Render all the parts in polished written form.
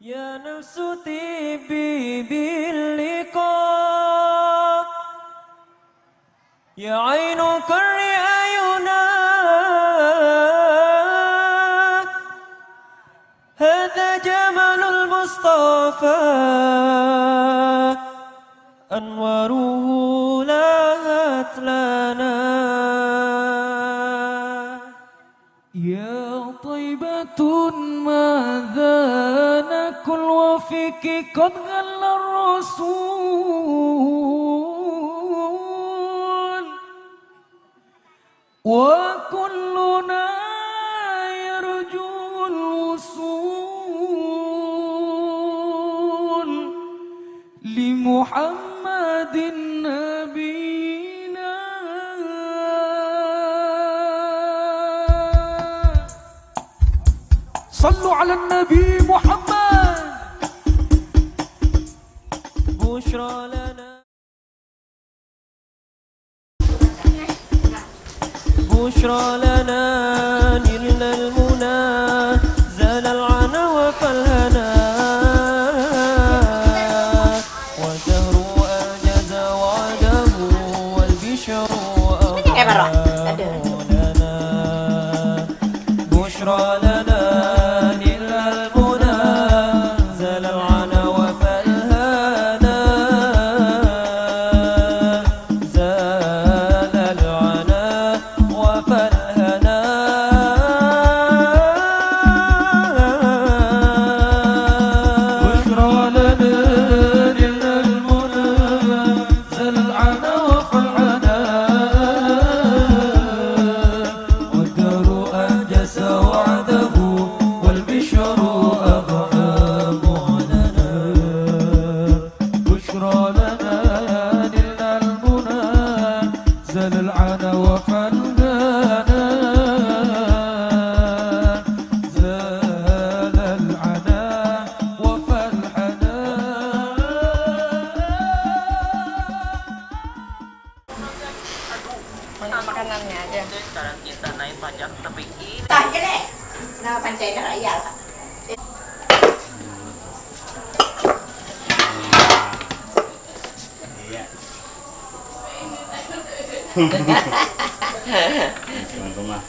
يا نفس طيبي باللقاء يا عين كري أعينا هذا جمال المصطفى أنواره لهت لنا يا طيبة ماذا ناكل وفيك قد غل الرسول وكلنا يرجو الوصول لمحمد نبينا. صلوا على النبي محمد. بشرى لنا بشرى لنا نلنا المنى زال العنا وفالهنا والدهر أنجز وعده والبشر أغنى لنا بشرى لنا نلنا المنى زال العنا وفالهنا زال العنا وفالهنا بشرى لنا نلنا المنى زال العنا وفالهنا والدهر أنجز وعده والبشر أغنى لنا. بشرى لنا نلنا المنى زال العنا وفالهنا زال العنا وفالهنا. Makanannya aja. Sekarang kita naik pajak tebing ini. Tanya deh. Nah, pancen raya lah. Iya. Teman-teman.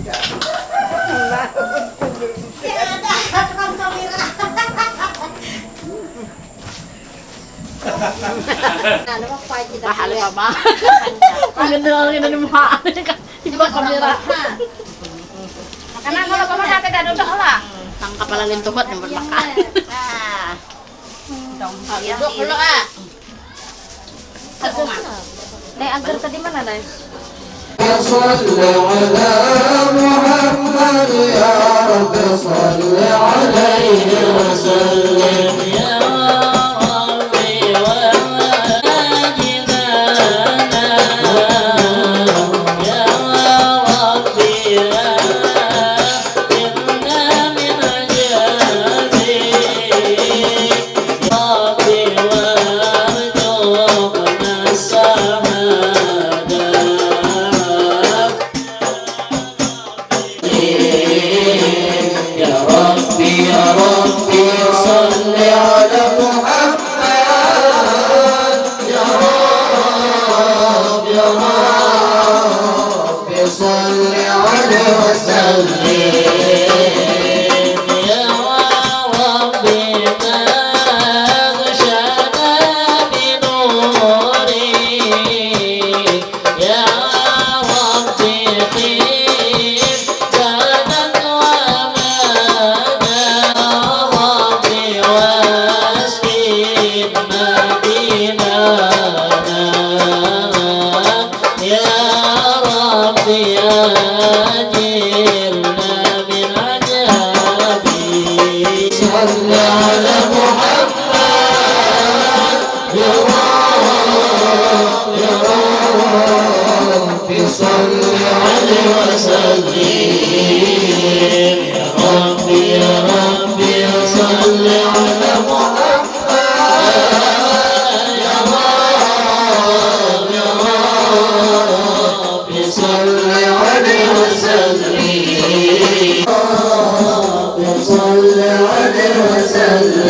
Ya ada tukang kamera. Nah, lu apa kita? Mahal pa ba? Ang ganda lang yun ng mukha. Iba kamera. Makanan kalau kamu natin ada udah lah. Ang kapalang nito ba't yung makan? Nah. Duduk dulu ah. Nay, agar tadi mana, Nay? صل على محمد يا رب صل عليه وسلم يا ربي ومجدنا يا ربي إنا من عجابي ربي وارزقنا السعادة يا ربي يا ربي صل على محمد يا رب يا رب صل عليه وسلم يا ربي ما غشانا بنوري يا ربي قيم كانت ومانا ربي واسكن مدينانا يا ربي أجرنا من عذابي صل على محمد يا رب يا رب صل عليه وسلم يا ربي صل على محمد يا رب صل عليه وسلم صل عليه وسلم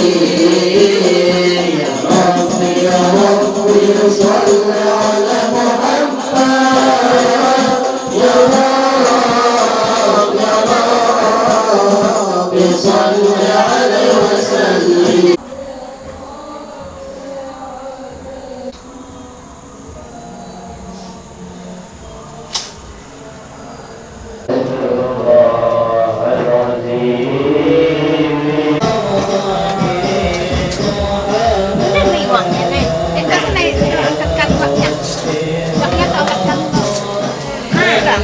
يا ربي يا ربي صل على محمد يا ربي صل عليه وسلم Ini uangnya nih. Itu kan dekat uangnya. Uangnya tahu dekat. Nah, udah.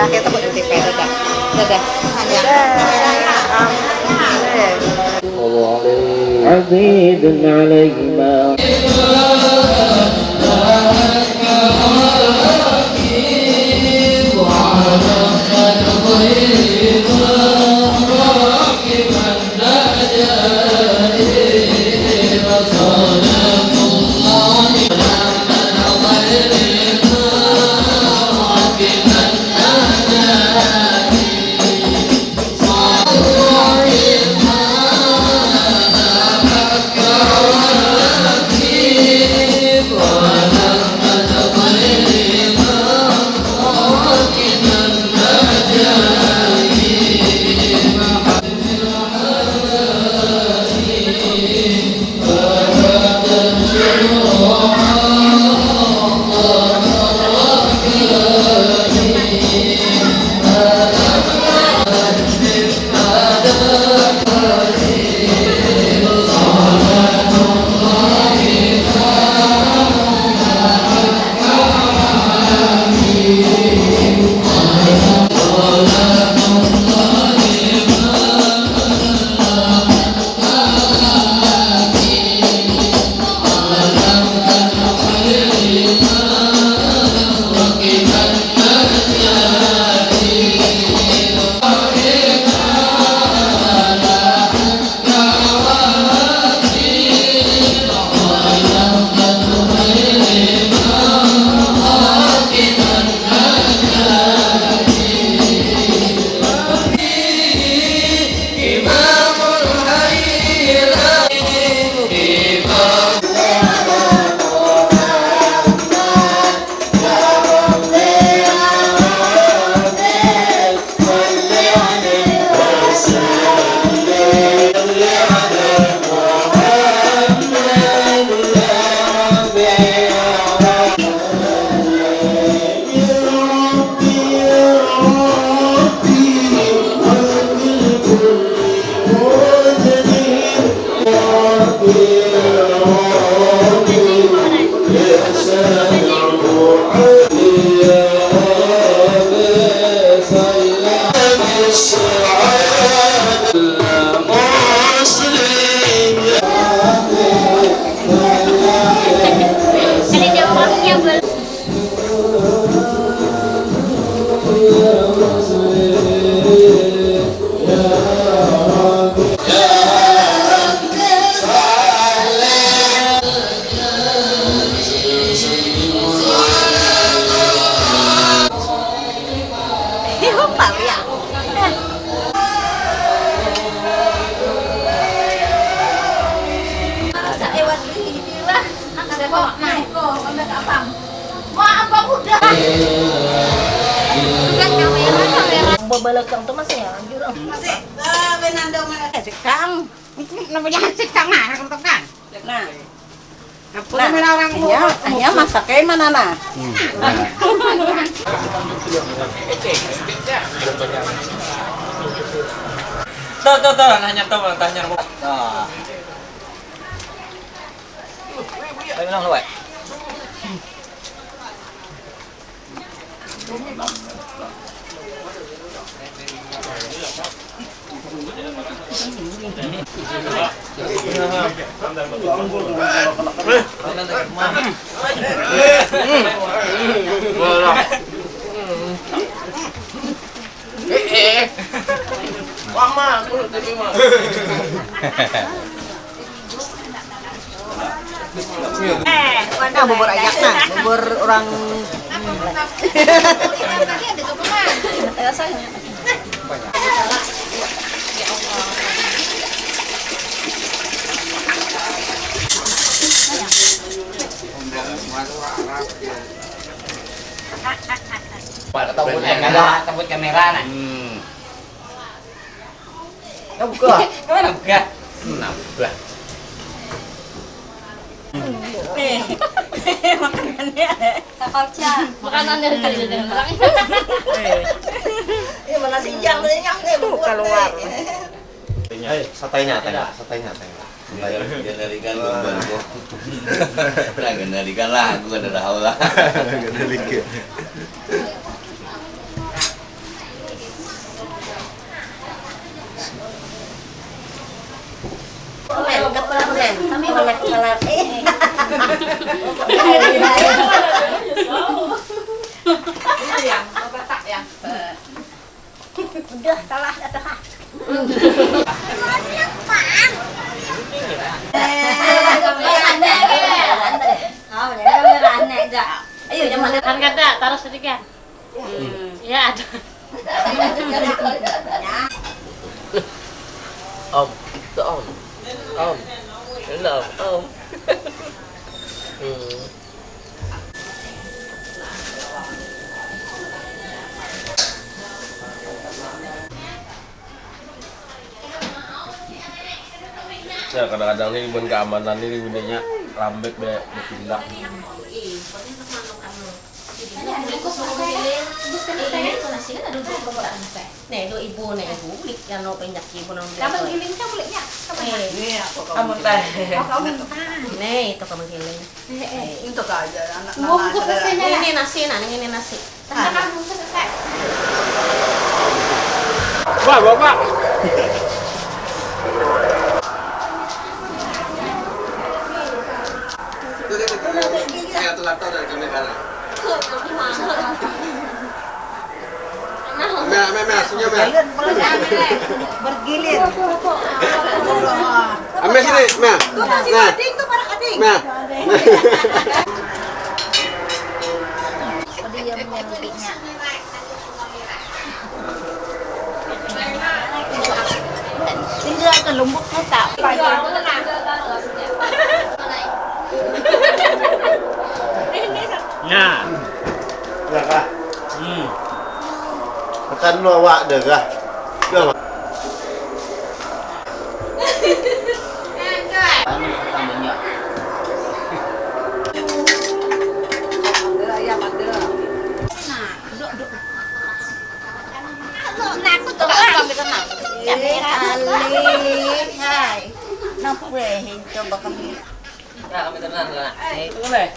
Kita buat TV dadah. Dadah. عزيز عليه ما Ada jawabnya belum? Belakang tuh masih ya, anjur. Masih, Benando mana? Sekang. Namanya sekang nah, kalau kan. Nah. Nah, orang Ya masaknya mana nah? Tuh, nanya tuh, tanya aku. Ayo bilang lu, Nah, bubur ayak nah, bubur orang. tadi ada dokumen. Ya saya. Tembut kamera nah. Buka. Mana buka? Nambah. Makanannya kali dengan orang. Mana sih yang keluar. Satainya tengah. Kendalikan bebanku. Nah, kendalikan lah, aku gak ada tahu lah. Kendalikan. Kami melek-melek. Udah, salah dah. Ayo jangan Angkat dah, taruh sedikit. Ya ada. Om, itu om. Benar, om. Ya kadang-kadang ini bukan keamanan ini bunyinya lambek deh bertindak. Nih, do ibu beli yang no banyak ibu nang. Kamu giling kan bolehnya? Kamu teh. Nih, itu kamu giling. Itu aja anak. Bungkus ini nasi, ini nasi. Tangan bungkus selesai. Wah, Bapak. Kayak tuh dari kamera. Meh, senyum ya. Bergilir. Ambil sini, Meh. Nah, Tuh para ading. Meh. Dia mimpinya. Tinggal ke lumbuk tak. Nah, Kak. Makan lu awak dah kah? Dah. Aku tuh kami kenal. Hai. Nampu coba kami. Ya, kami tenang lah. Boleh.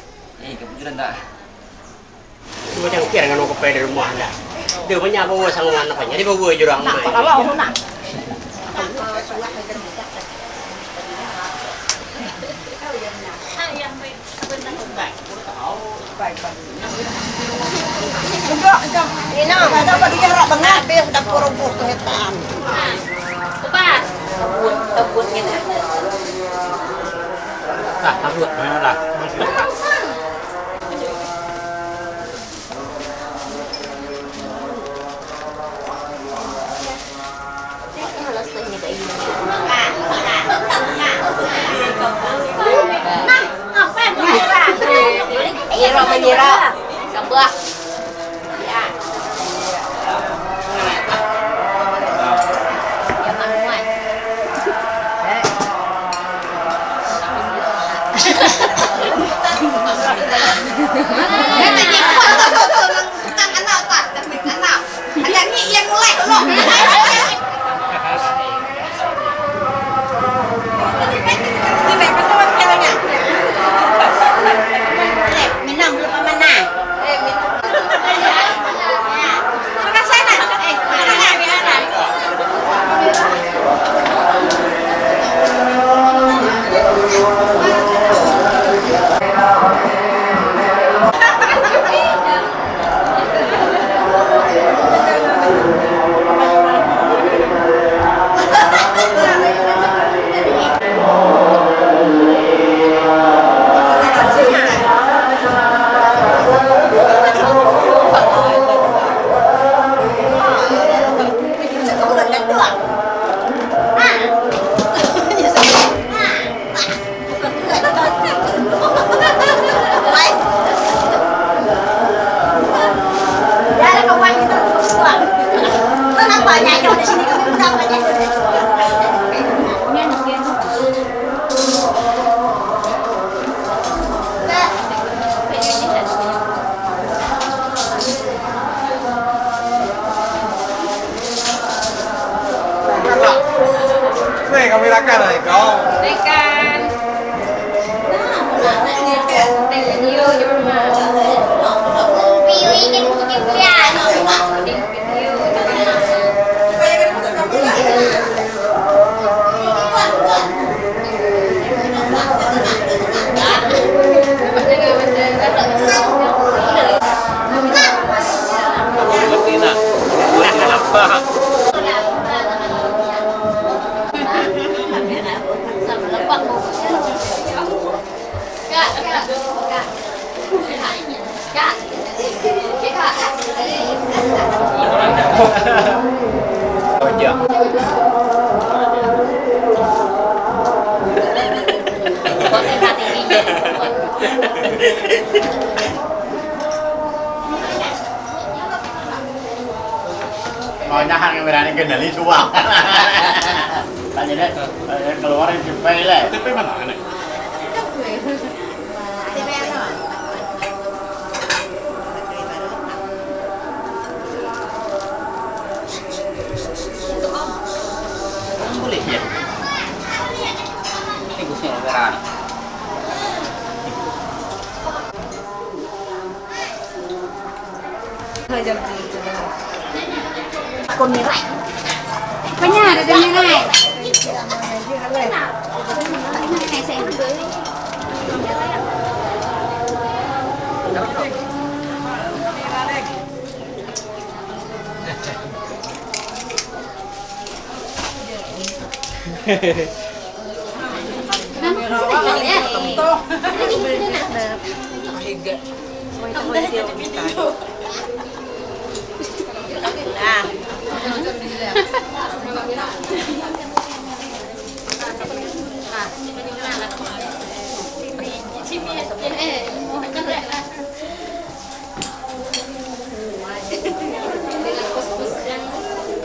Kepikiran tak? Cuma jangan kira dengan orang kepada rumah anda. Dia punya bawa sanguan apa nya? Dia bawa jurang mai. Kalau nak. Ini ada bagi jarak banget, dia sudah kurung-kurung kehitaan. Lepas. Tebut gitu. Ah, aku mana dah? Nyiro menyiro. Sebuah. Ya. Ya manuan. Ada ni yang mulai dulu. Minum belum mana? Sudah sana. Mana biasa. Nih kami rakan nih kau. Tekan. Piu ingin bikin piano. Ngerti nak? Kenapa? Aja. Mau nyahan kameranya kendali suang. Tanya deh, keluarin cepet lah. Tapi mana nih? Boleh ya? Ini gusnya beran. Con mirai. Banyak ada mirai. Này sẽ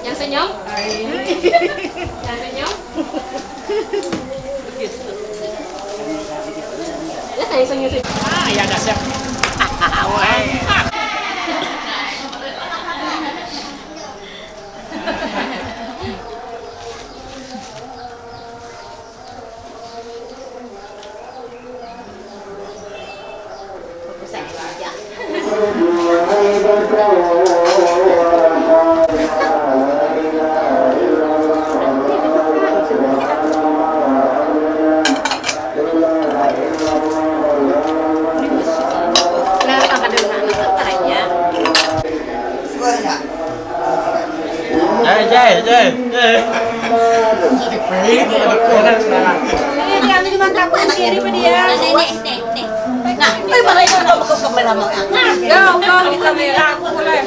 Yang senyum? Yang senyum? Lihat yang senyum sih. Ah, ya dah siap. Wahai berkawan Ini kami cuma kapan sendiri pak dia. Nih. Nah, malah itu udah ke kamera mau. Kau di kamera aku boleh.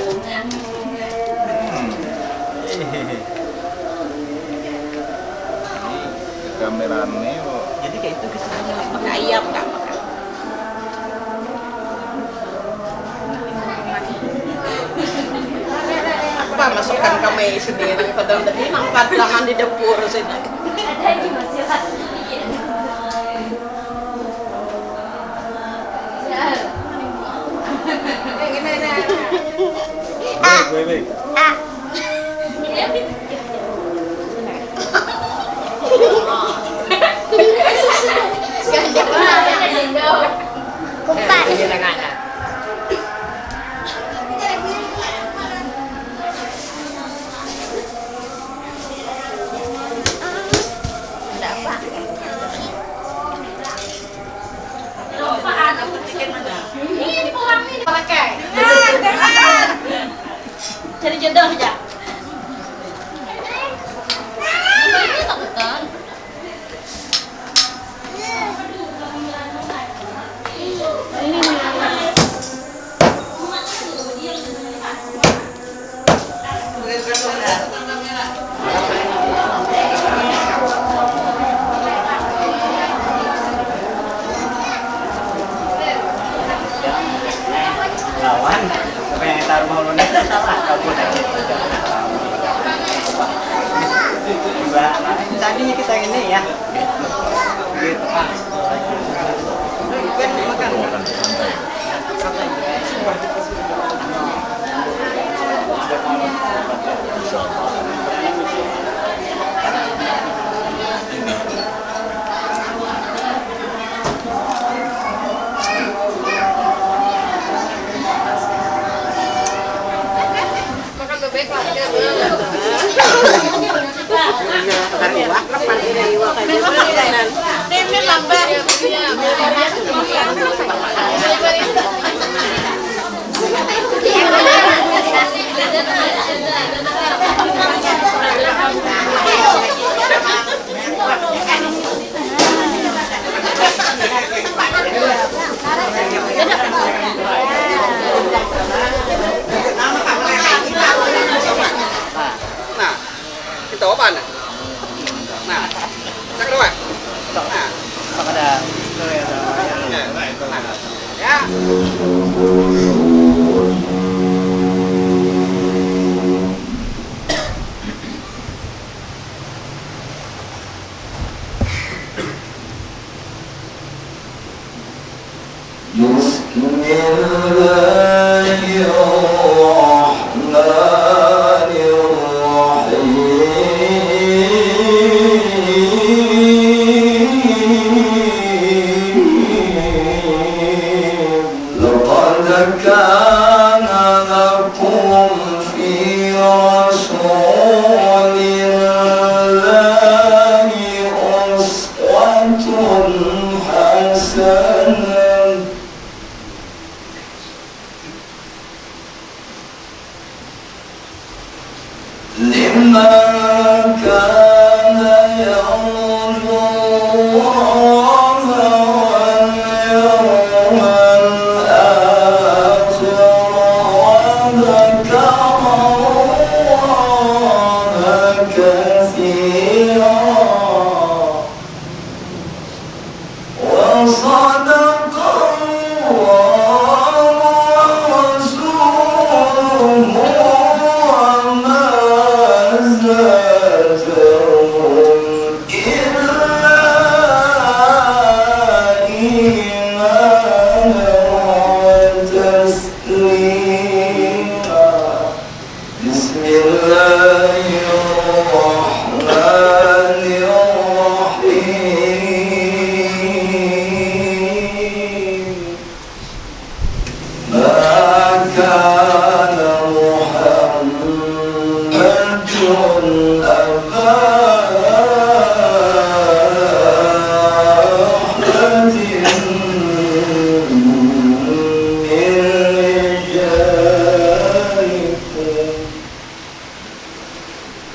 Kameranya Jadi kayak itu kesannya pakai ayam nggak makan. Apa masukkan kami sendiri padahal tadi nampak tangan di dapur sini. Ada di masih cari jodoh aja. Ini takutan. lawan pengen taruh mau lunas salah kabur tadinya kita ini ya gitu makan Nah, kita apa nih? Nah, cak dua. Nah, ada ya.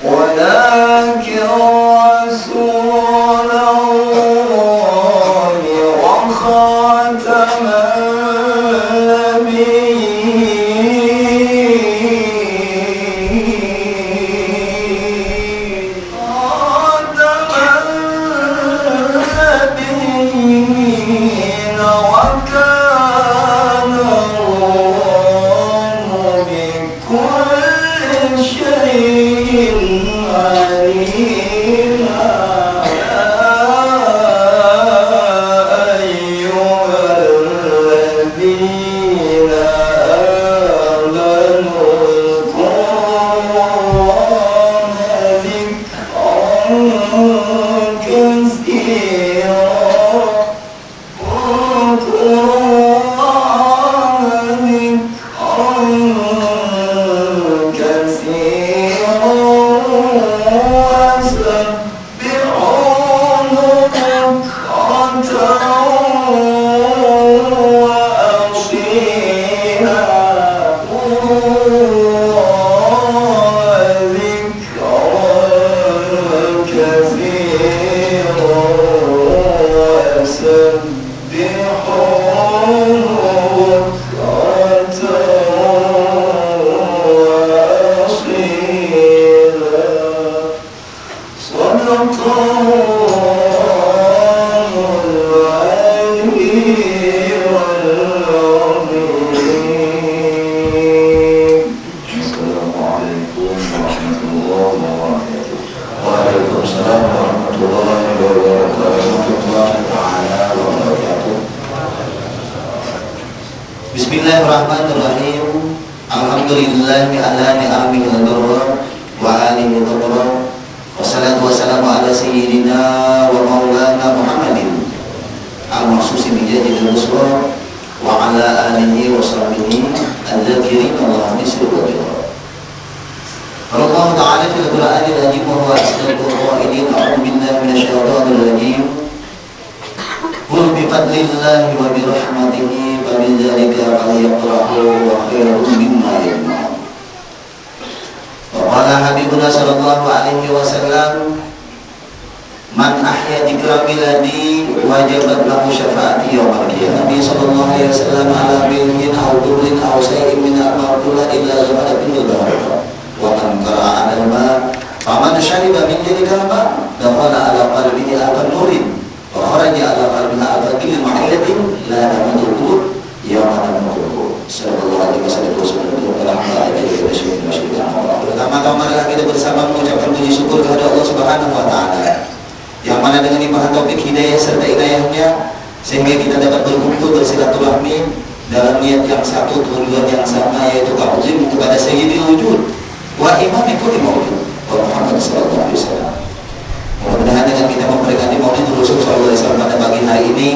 ولا رسول الله وخاتم النبيين وكان الله بكل شيء عليما أيها الذين آمنوا اذكروا كثيرا Bismillahirrahmanirrahim. Alhamdulillahi ala ni'amihi al-durra wa alihi al-durra. Wassalatu wassalamu ala sayyidina wa maulana Muhammadin al-mahsusi bijadil rusra wa ala alihi wa sahbihi al-dhakirin Allah misri wa jara. Allah ta'ala fil Qur'anil Azim wa huwa asdaqul qa'ilin. A'udzu billahi minasyaitonir rajim. Qul bi fadlillahi wa bi rahmatihi فبذلك فليفرحوا وخير مما يجمعون. وقال حبيبنا صلى الله عليه وسلم من أحيا ذكر بلادي وجبت له شفاعتي يوم القيامة. النبي صلى الله عليه وسلم على ملك أو ضر أو شيء من المقتول إلا زمن بالظهر ومن قرأ على الماء فمن شرب من ذلك الماء دخل على قلبه ألف نور وخرج على قلبه ألف كل محلة لا تموت Pertama-tama kita bersama mengucapkan puji syukur kepada Allah Subhanahu wa Ta'ala, yang mana dengan limpahan taufik hidayah serta inayahnya sehingga kita dapat berkumpul bersilaturahmi dalam niat yang satu, tujuan yang sama, yaitu ta'zim kepada Sayyidil Wujud wa imami kulli maulud wa Muhammad sallallahu alaihi wasallam. Mudah-mudahan dengan kita memperingati Maulid Rasul sallallahu alaihi wasallam pada pagi hari ini,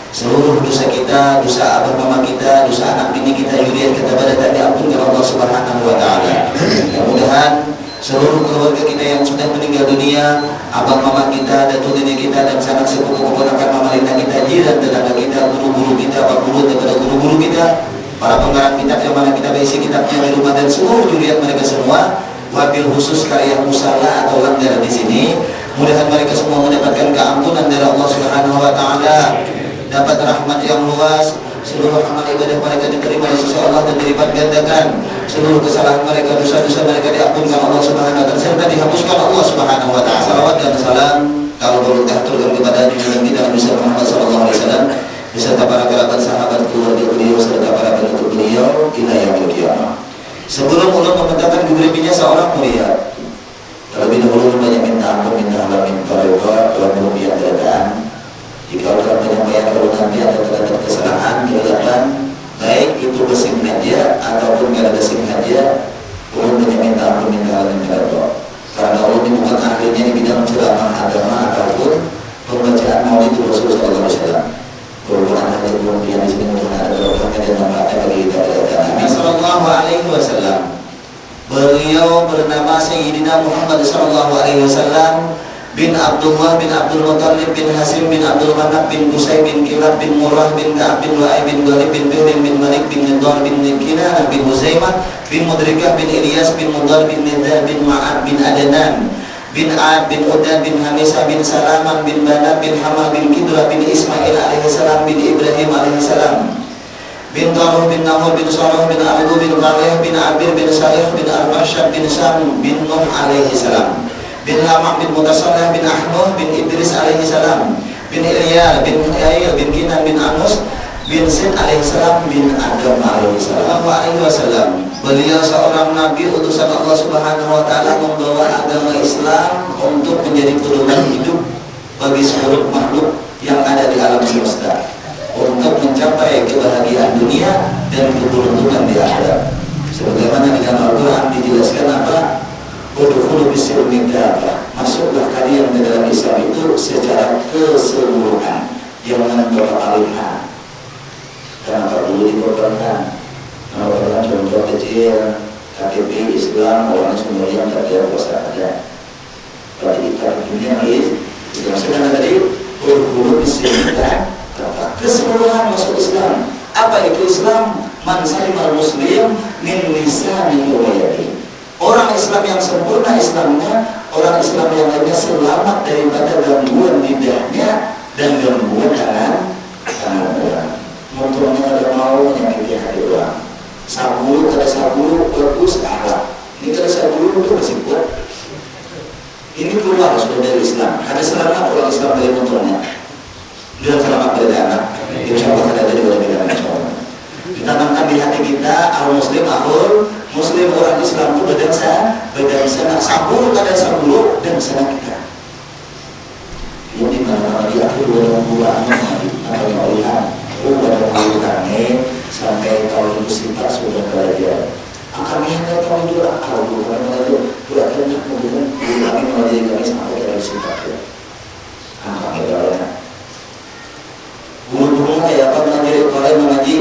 seluruh dosa kita, dosa abah mama kita, dosa anak bini kita, yuriat kita pada tak diampuni oleh Allah Subhanahu wa Ta'ala. Mudah-mudahan seluruh keluarga kita yang sudah meninggal dunia, abah mama kita, datuk nenek kita, dan sanak sepupu keponakan mama lina kita, jiran tetangga kita, guru-guru kita, pak guru daripada guru-guru kita, para penggarap kitab yang mana kita berisi kitabnya di rumah, dan seluruh yuriat mereka semua, wabil khusus karya musalla atau langgar di sini. Mudah-mudahan mereka semua mendapatkan keampunan dari Allah Subhanahu wa Ta'ala, dapat rahmat yang luas, seluruh amal ibadah mereka diterima di sisi Allah dan dilipat gandakan, seluruh kesalahan mereka, dosa-dosa mereka diampunkan Allah Subhanahu wa Ta'ala serta dihapuskan Allah Subhanahu wa Ta'ala. Salawat dan salam kalau perlu diaturkan kepada junjungan kita Nabi Muhammad sallallahu alaihi wasallam beserta para kerabat, sahabat, keluarga beliau serta para penutup beliau ila yaumil qiyamah. Sebelum ulun mementakan diberinya seorang mulia, terlebih dahulu banyak minta ampun, minta Allah, minta ridha dan mulia keadaan. Jika orang menyampaikan kalau nanti ada terdapat kesalahan, kelihatan baik itu bersengaja ataupun tidak ada sengaja, ulun minta ampun, minta Allah, minta ridha. Karena ulun ini bukan ahlinya di bidang ceramah agama ataupun pembacaan Maulid Rasul sallallahu alaihi wasallam. Ulun ada yang di sini ulun ada berkah dan manfaat bagi kita Nabi sallallahu alaihi wasallam. Beliau bernama Sayyidina Muhammad sallallahu alaihi wasallam bin Abdullah bin Abdul Muttalib bin Hasim bin Abdul Manaf bin Qusay bin Kilab bin Murrah bin Ka'ab bin Lu'ay bin Ghalib bin Fihr bin Malik bin Nidar bin Kinanah bin Huzaimah bin Mudrikah bin Ilyas bin Mudar bin Nidar bin Ma'ad bin Adnan bin Ad bin Udan bin Hamisa bin Salaman bin Banat bin Hamah bin Kidra bin Ismail alaihissalam bin Ibrahim alaihissalam bin Taruh bin Nahur bin Salah bin Abu bin Qalih bin Abir bin Salih bin Al-Bashar bin Sam bin Nuh alaihissalam bin Lamah bin Mutasallah bin Ahnuh bin Idris alaihissalam bin Ilyas bin Yair bin Kinan bin Anus bin Sin alaihissalam bin Adam alaihissalam. Beliau seorang nabi utusan Allah Subhanahu wa taala membawa agama Islam untuk menjadi pedoman hidup bagi seluruh makhluk yang ada di alam semesta, untuk mencapai kebahagiaan dunia dan keberuntungan di akhirat. Sebagaimana di dalam Al-Qur'an dijelaskan apa? Udkhulu bis-silmi kafah. Masuklah kalian ke dalam Islam itu secara keseluruhan, jangan beralih-alih. Kenapa dulu dikorbankan? Orang contoh kecil, KTP Islam, orang semuanya tak ada kuasa ada. Berarti kita dunia ini, itu maksudnya tadi, berguru disebutkan keseluruhan masuk Islam. Apa itu Islam? Man salimal muslim min lisanihi wa yadihi. Orang Islam yang sempurna Islamnya, orang Islam yang lainnya selamat daripada gangguan lidahnya dan gangguan tangan orang. Motornya ada mau menyakiti hati orang. Sabulu kada sabulu bagus akhlak. Ini kada sabulu itu masih kuat. Ini keluar sudah dari Islam. Ada selamat orang Islam dari motornya. Dia selamat dari anak. Insya Allah kada ada di dalam bidang insyaallah. Ditanamkan di hati kita al muslim akhul muslim, orang Islam itu berdansa sabulu kada sabulu dan sana kita. Ini mana di akhir dua atau maulihan. Pada kami sampai tahun musibah sudah belajar. Kami hanya tahun itu akal bukan itu bukan kemudian kami mengajar kami sampai tahun musibah. Kami belajar. Guru-guru kayak apa mengajar kalian mengaji,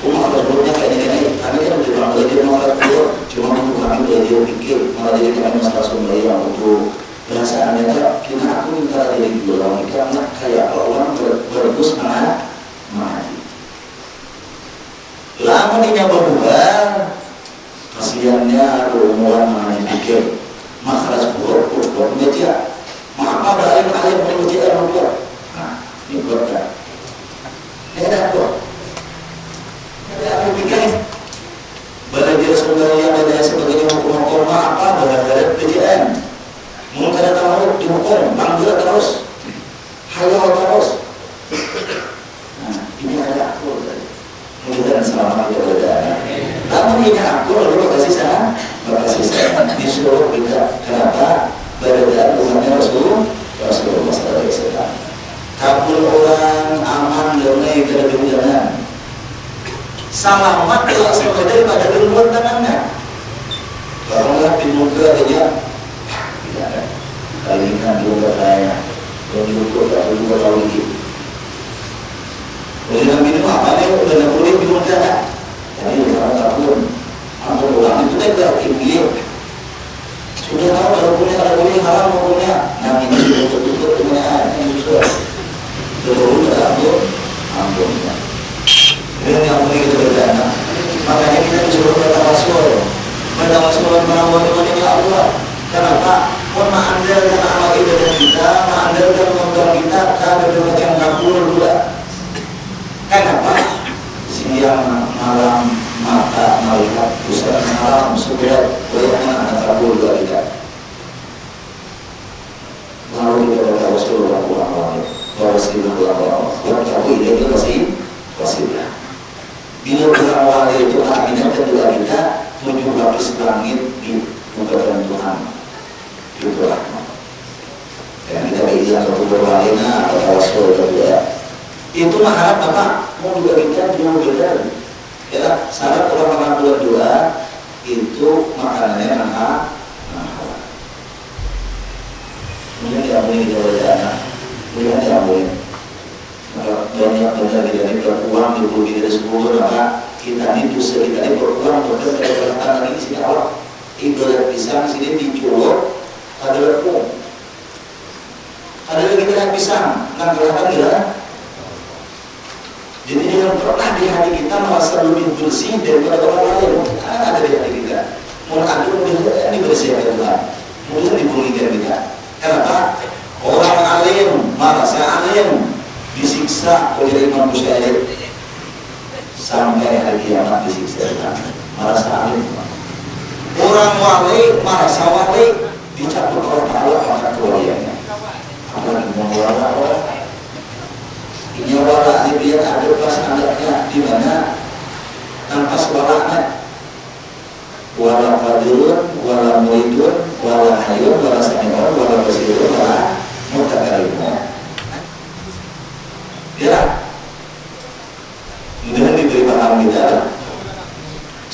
rumah harus gurunya kayak ini. Kami kan tidak belajar mengajar guru, cuma kami belajar pikir mengajar kami masalah sumber yang untuk perasaan mereka. Kita aku minta dari guru orang karena kayak orang berebus mana. Lama dia berubah, kasihannya umuran mana pikir, makhluk buruk media, maka ada alim media berubah. Nah, ini berkah. Ini ada apa? Ada apa pikir? Belajar sebenarnya ada sebagai hukum apa? Belajar PJN, mungkin ada tahu dihukum, panggil terus, halal terus. Ini ada aku mudah-mudahan selamat ya Allah. Namun ini aku lalu kasih sana disuruh kita. Kenapa? Berbeda Tuhannya Rasulullah sallallahu alaihi wasallam. Kabul orang aman damai kada bencana. Selamat kalau sampai daripada gangguan tangannya. Baranglah di muka aja. Tidak ada. Kali ini kan juga saya menjumpai juga tahu ini. Dengan minum apa nih? Udah boleh minum dah. Jadi orang takut, ampun orang itu tidak tinggi. Sudah tahu kalau boleh haram hukumnya. Nah ini sudah tutup dengan ini sudah. Sudah takut, ampun. Ini yang boleh kita berdana. Makanya kita disuruh bertawasul. Bertawasul menambah-nambahnya Allah. Kenapa? Mengandalkan amal ibadah kita, mengandalkan motor kita, kada macam kabur juga. Kenapa? Siang malam mata melihat pusat malam sudah bagaimana anak kabur juga kita. Lalu kita bertawasul Allah, tawasul Allah. Orang tahu itu pasti dia. Bila berawal itu aminat kedua kita 7 lapis langit di muka Tuhan. Itu rahmat. Dan kita bilang satu berwalina atau tawasul kedua. Itu mengharap apa? Mau juga kita mau beda. Ya, syarat orang makan bulan 2 itu makanannya mahal. Mungkin tidak boleh kita anak, mungkin tidak boleh. Maka banyak benda kita ini beruang di bumi kita semua. Maka kita ini dosa kita ini beruang berkat keberkatan ini sini Allah. Ibarat pisang sini diculur, ada lepung. Ada lagi kita pisang, nggak kelihatan ya. Jadi jangan pernah di hati kita merasa lebih bersih daripada orang lain. Ada di hati kita. Mau adu ini bersih dari Tuhan. Mudah dibunyikan kita. alim disiksa oleh Imam Syafi'i sampai hari kiamat disiksa. Merasa alim. Orang wali merasa wali dicabut oleh Allah maka kewaliannya. Apalagi mengwala orang. Ini wala dia ada pas anaknya di mana tanpa walanya. Wala qadirun, wala muridun, wala hayyun, wala sami'un, wala basirun, wala mutakalimun. Ya, mudah diberi paham kita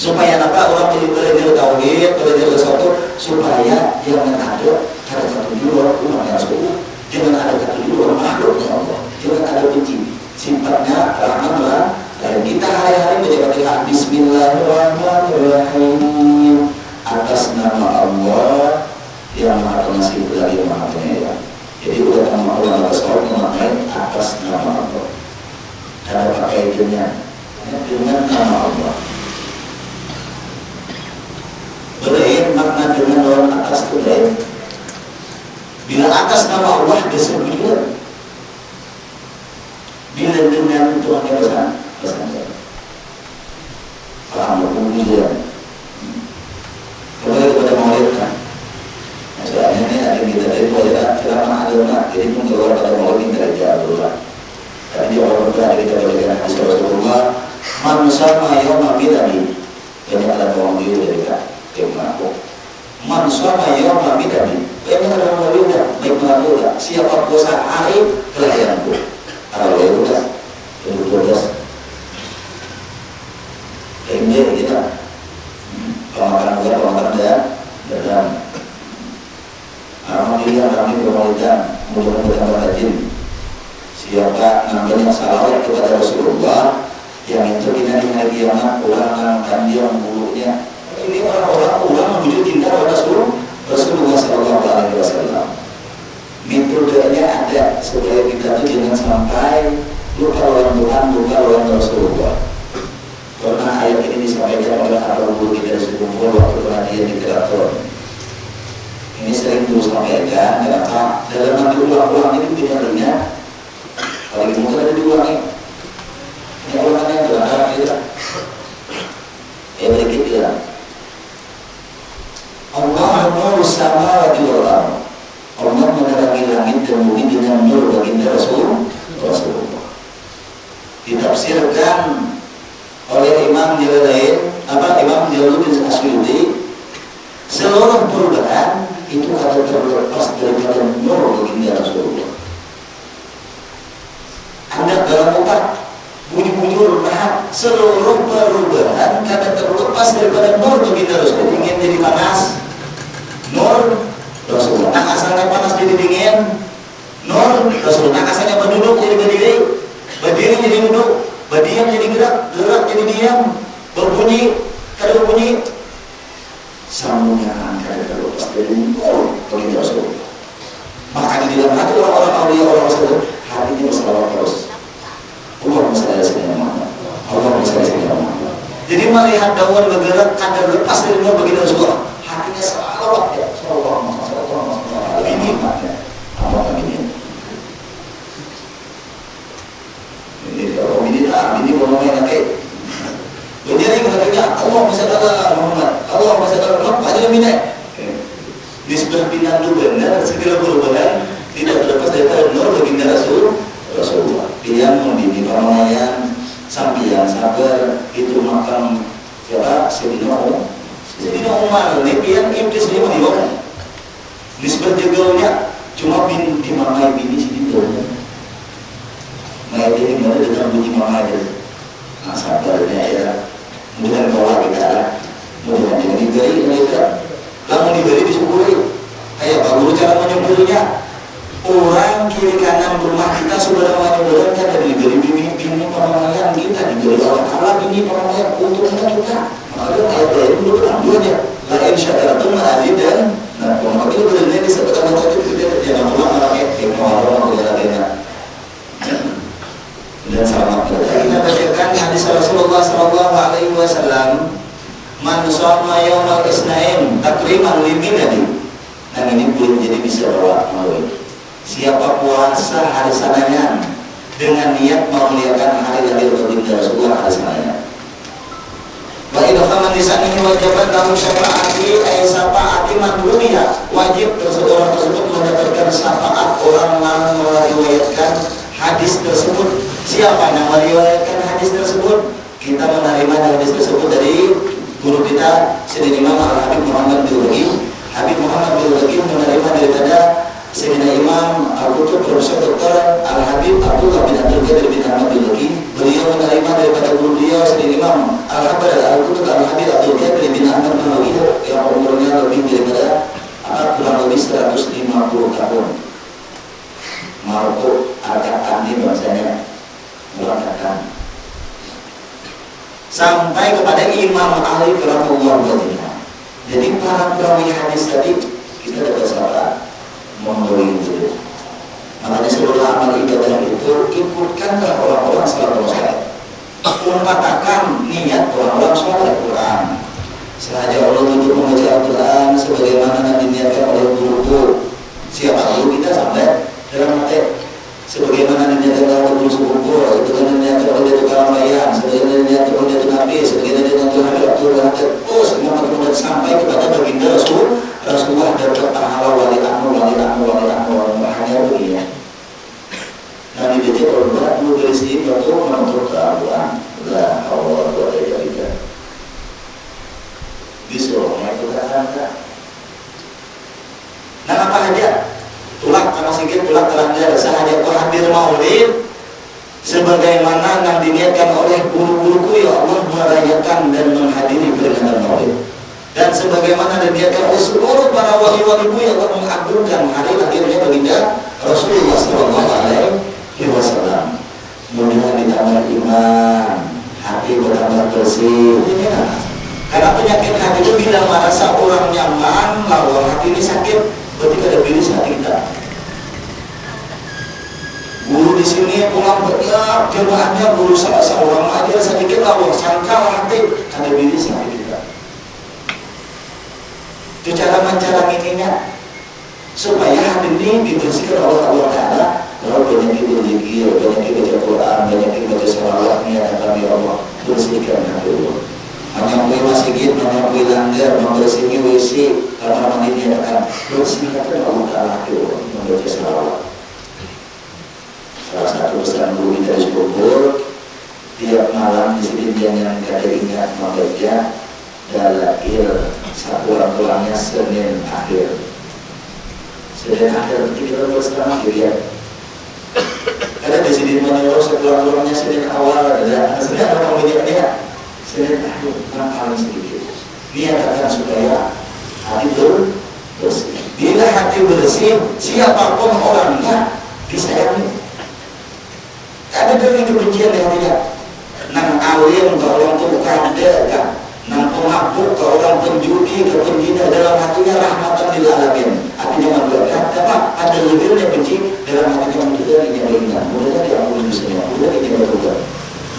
supaya apa orang belajar tauhid, belajar sesuatu supaya jangan ada satu dua umat yang suku, jangan ada satu dua makhluknya Allah, jangan ada benci. Sifatnya rahman dan kita hari-hari menjaga Bismillahirrahmanirrahim atas nama Allah yang Maha Pengasih lagi Maha Penyayang. Jadi udah nama Allah atas nama Allah. Ada pakai dengan nama Allah. Berain makna dengan orang atas itu lain. Bila atas nama Allah disebut bila dengan Tuhan yang besar. Paham kemudian kembali kepada maulid kan. Soalnya ini ada kita dari maulid ceramah agama, jadi pun keluar pada maulid dari jauh lah. Tapi orang berdoa kita berikan hadis Rasulullah, man sama yawma bidani. Banyak ada orang biru dari kita mengaku. Man sama yawma bidani. Banyak ada orang biru baik mengaku tak. Siapa puasa hari kelahiranku. Kalau itu tak, itu 12. Ini kita pemakan dan alhamdulillah kami bermaulidan mudah-mudahan rajin. Siapa namanya salawat kepada Rasulullah yang itu kita di hari kiamat orang akan dia memburunya. Ini orang menuju cinta pada Rasulullah Sallallahu Alaihi Wasallam. Metodenya ada supaya kita itu jangan sampai lupa lawan Tuhan, lupa lawan Rasulullah. Karena ayat ini disampaikan oleh para guru kita sekumpul waktu pengajian di Keraton. Ini sering terus sampaikan kenapa dalam nanti ulang-ulang ini tidak ingat. Kalau mungkin ada diulangi. Ini ulangnya adalah kita. Ya berikut kita. Allah nuru samawati wal ardh. Allah menerangi langit dan bumi dengan nur baginda Rasulullah. Ditafsirkan oleh Imam Jalaluddin Asyuti, seluruh perubahan itu ada terlepas daripada nur baginda Rasulullah. Anda dalam otak bunyi-bunyi rumah, seluruh perubahan kata terlepas daripada nur baginda Rasulullah. Ingin jadi panas, nur Rasulullah. Asalnya panas jadi dingin, nur Rasulullah. Asalnya berduduk jadi berdiri jadi duduk. Berdiam jadi gerak jadi diam, berbunyi kada berbunyi. Sambungnya akan kada terlepas dari nur baginda Rasulullah. Maka di dalam hati orang-orang awliya orang Rasulullah hatinya bersalawat terus. Allahumma shalli ala sayyidina Muhammad. Allahumma shalli ala sayyidina Muhammad. Jadi melihat daun bergerak kada lepas dari nur baginda Rasulullah, hatinya salawat ya. Sallallahu alaihi ini maknanya. Apa ini? Ini ngomongnya nanti begini katanya Allah masya Allah Muhammad Allah masya Allah Muhammad aja minat di sebelah pinang itu benar segala perubahan tidak terlepas dari nur baginda Rasulullah. Dia membimbing orang sampai yang sabar itu makam siapa Sayyidina Umar ini pian iblis dia mendiwakan nisbah jagaunya cuma di mana bini situ. Nah ini gimana dengan bunyi mama aja. Nah sabarnya ya. Mudah bawa kita. Mudah jangan diberi mereka. Lalu diberi disyukuri. Kayak bagus cara menyukurnya. Orang kiri kanan rumah kita sudah menyukurkan kita diberi bini permainan kita diberi Allah Taala bini permainan untungnya kita. Maka ayat lain dulu ambilnya. La insya'allahu ma'azidan. Nah, kalau itu benar-benar disebutkan waktu itu jangan pulang rakyat yang mau orang dan sama kita bacakan hadis Rasulullah Sallallahu Alaihi Wasallam, man shoma yaumal isnain takriman limiladi. Nah ini belum jadi bisa bawa maulid. siapa puasa hari sananya dengan niat memuliakan hari lahir baginda Rasulullah hari sananya. Wa idza khaman lisanihi wajibat lahu syafaati ay syafaati man ruwiya, wajib seseorang tersebut mendapatkan syafaat orang yang meriwayatkan hadis tersebut. Siapa yang meriwayatkan hadis tersebut? Kita menerima hadis tersebut dari guru kita Sayyidina Imam Al-Habib Muhammad Bilugi. Habib Muhammad Bilugi menerima daripada Sayyidina Imam Al-Qutub Profesor Dr. Al-Habib Abdullah bin Abdul Qadir bin Ahmad Bilugi. Beliau menerima daripada guru beliau Sayyidina Imam Al-Habib Al-Qutub Al-Habib Abdul Qadir bin Ahmad Bilugi yang umurnya lebih daripada kurang lebih 150 tahun. Marfu angkatan ini bahasanya mengatakan sampai kepada Imam Ali radhiyallahu anhu. Jadi para perawi hadis tadi kita dapat sahabat memberi itu. Makanya seluruh amal ibadah itu ikutkanlah orang-orang salafus saleh. Umpatakan niat orang-orang saleh Al-Quran. Sengaja Allah untuk membaca Al-Quran sebagaimana yang diniatkan oleh guru. Siapa guru kita sampai dalam hati sebagaimana diniatkan oleh guru sepupu, sebagaimana diniatkan oleh tukang bayan, sebagaimana diniatkan oleh tukang nabi, sebagaimana diniatkan oleh Abdul semua kemudian sampai kepada baginda Rasulullah dapat pahala wali amru hanya begini. Nabi baca Al-Quran dulu berisi waktu menuntut Al-Quran. La haula wala quwwata illa billah. Disuruh melakukan tak. Nah apa aja? Tulak sama sikit tulak terangnya sahaja hadir maulid sebagaimana yang diniatkan oleh guru-guruku ya Allah merayakan dan menghadiri peringatan maulid. Dan sebagaimana diniatkan oleh seluruh para wali-waliku yang Allah mengagungkan hari lahirnya baginda Rasulullah SAW. Mudah ditambah iman, hati bertambah bersih. Karena penyakit hati itu bila merasa orang nyaman, lalu hati ini sakit, berarti ada virus hati kita. Guru di sini pulang banyak jemaahnya, guru salah seorang ajar sedikit lalu sangka hati, ada virus hati kita. Itu cara ininya supaya hati ini dibersihkan oleh Allah Ta'ala. Kalau banyak itu zikir, banyak baca Quran, banyak baca salawatnya kami Allah, bersihkan hati Allah. Hanya boleh masjid, hanya boleh langgar, membersihkan WC, kamar mandi akan bersihkan Allah Ta'ala hati Allah, membaca salawat. Salah satu pesan guru kita di Bogor, tiap malam di sini dia yang kada ingat membaca dalail sepulang-pulangnya Senin akhir. Senin akhir kita berserama dia. Ada di sini menyuruh sepulang-pulangnya Senin awal ada. Senin apa pembinanya? Senin akhir paling sedikit. Niatkan supaya hati bersih. Bila hati bersih, siapapun orangnya disayangi. Ada dari kebencian yang dia nang alim ke orang tukang dagang, nang pemabuk ke orang penjudi ke penjina, dalam hatinya rahmatan lil alamin. Artinya memberkat apa? Ada lebihnya benci dalam hatinya mudah dinyalakan, mudah diampuni semua, mudah dijaga,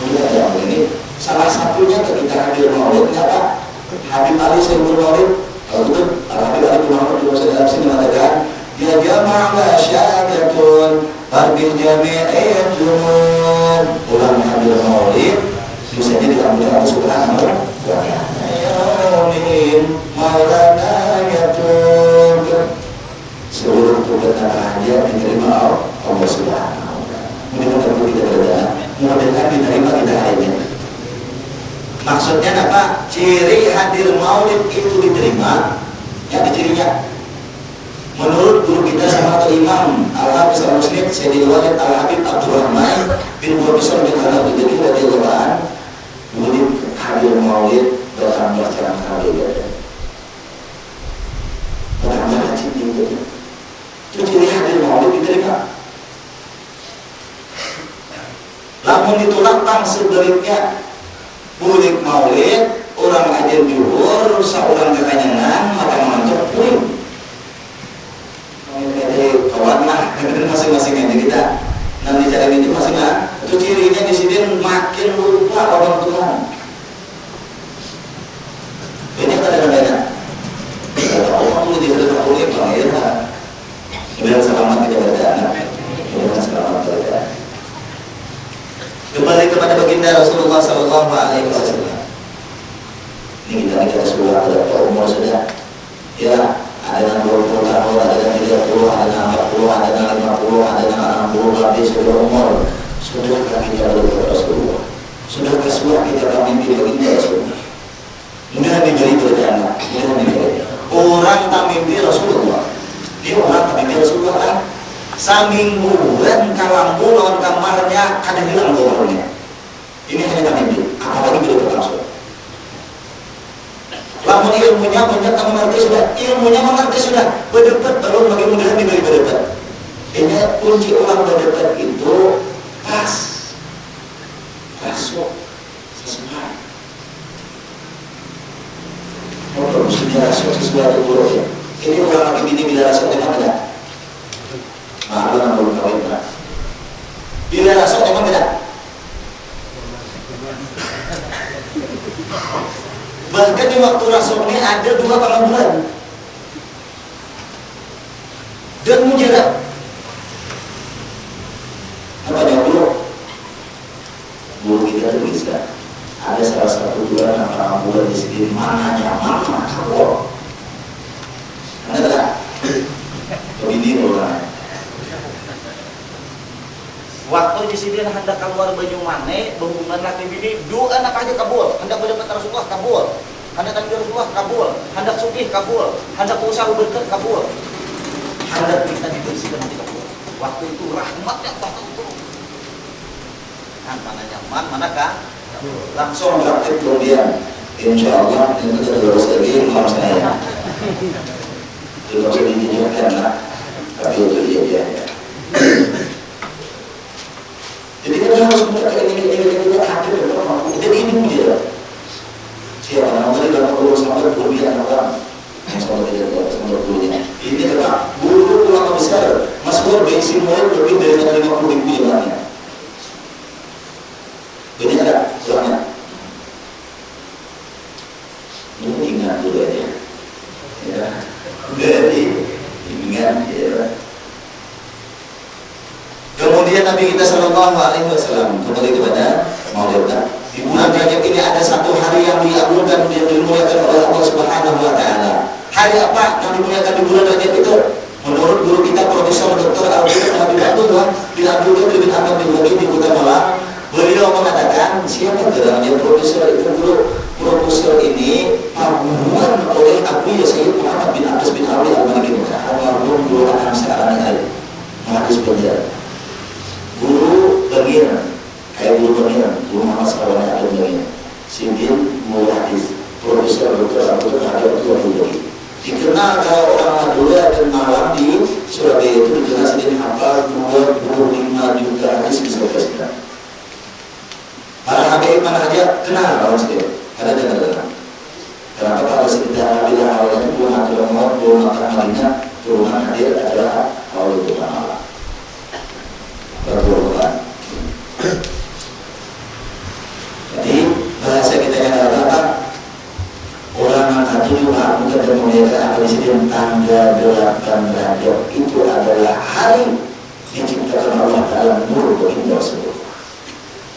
mudah diampuni. Salah satunya ketika hadir maulid, apa? Habib Ali Sayyidul Maulid, Habib Ali Muhammad SAW mengatakan, ya jamaah syahadatun Barbil jami'in junub. Ulang hadir maulid misalnya diambil Allah Subhanahu wa ta'ala. Maulana yatub. Seluruh perbuatan hajat diterima Allah Subhanahu wa ta'ala. Mudah-mudahan kita berdoa, mudah-mudahan diterima kita hajat. Maksudnya apa? Ciri hadir maulid itu diterima. Yang cirinya menurut guru kita sama Imam Al-Hafiz Al-Muslim Sayyidil Walid Al-Habib Abdurrahman bin Profesor bin Al-Habib jadi radhiyallahu anhu, murid hadir maulid bertambah dalam hal ibadah, bertambah cinta itu. Itu ciri hadir maulid diterima. Namun ditolak tang sebaliknya, murid maulid orang ajar juhur, seorang kekanyangan maka mantap puing. Kawan lah, masing-masing aja kita nanti cara ini masing-masing. Itu cirinya di sini makin lupa orang Tuhan. Ini kadang-kadang Allah tuh di dalam Al-Quran panggil. Kemudian selamat kita berada. baginda Rasulullah Sallallahu Alaihi Wasallam. Ini kita Rasulullah berapa umur sudah? Ya, ada yang 20 tahun, ada yang 30, ada yang 40, ada yang 50, ada yang 60, tapi sudah umur. Sudahkah kita berdoa Rasulullah? Sudahkah suara kita mimpi baginda Rasulullah? Mudah diberi beranak, mudah diberi. Orang tak mimpi Rasulullah. Dia orang tak mimpi Rasulullah kan? Samingguan kalambu lawan kamarnya kadang hilang umurnya. Ini hanya tak mimpi. Apalagi bila berlangsung. Lamun ilmunya banyak kamu mengerti sudah. Ilmunya mengerti sudah. Berdebat belum bagi mudah diberi berdebat. Ini kunci orang berdebat itu pas. Masuk sesuai. Kalau sudah masuk sesuatu buruk. Ini orang lagi bini bila rasa memang beda. Nah, orang belum kawin tak. Bila rasa memang beda. Bahkan di waktu Rasul ini ada 2 bulan dan mujarab. Apa jawab dulu? Guru kita tuliskan ada salah satu bulan yang bulan di sini mana nyaman mana. Anda tak? Begini orang. Waktu di sini hendak keluar banyu mane, hubungan laki bini, 2 anak aja kabul. Hendak berdebat Rasulullah kabul. Hendak takbir Rasulullah kabul. Hendak sugih kabul. Hendak usaha berkat kabul. Hendak kita dibersihkan nanti kabul. Waktu itu rahmatnya waktu itu. Kan mana nyaman, manakah? Langsung praktik kemudian. Insya Allah itu terus lagi malam saya. Itu harus ditunjukkan lah. Tapi itu dia. Jadi kita harus mengatakan ini hadir dan ini dia. Siapa namanya dalam urus sampai berlebihan orang. Sampai tidak berlebihan. Ini adalah guru ulama besar. Masuk bensin mobil lebih dari 50.000 jalannya. Ini ada ulama. Ini ingat dulu aja. Ya. Jadi ingat ya. Kemudian Nabi kita Sallallahu Alaihi Wasallam kembali kepada Maulidnya. Di bulan Rajab ini ada 1 hari yang diagungkan dan dimuliakan oleh Allah Subhanahu Wa Taala. Hari apa yang dimuliakan di bulan Rajab itu? Menurut guru kita Profesor Dr. Abdul Habib Abdullah bin Abdul Qadir bin Ahmad bin Waqid di Kota Malang, beliau mengatakan siapa namanya Profesor itu dulu. Profesor ini pembunuhan oleh Abu Sayyid Muhammad bin Abbas bin Ali Al-Maliki almarhum guru anak sekarang ini hadis penjara. Guru bagian kayak guru bagian guru Muhammad sekarang ada bagian Sidin guru hadis Profesor Dr. Abdul Habib Abdullah dikenal kalau orang Madura dan Malang di Surabaya itu dikenal Sidin hafal 25 juta hadis bisa berkata. Para hakim mana aja kenal orang Sidin. Ada dengar-dengar. Kenapa kalau sekitar bila awalnya belum ada nomor, belum makan malinnya, turunan hadir adalah awal itu malam. Berbulan. Jadi bahasa kita yang apa? Orang angkat 7 aku ketemu mereka ahli sidin tanggal 8 Rajab itu adalah hari diciptakan Allah dalam nur bagi Rasulullah.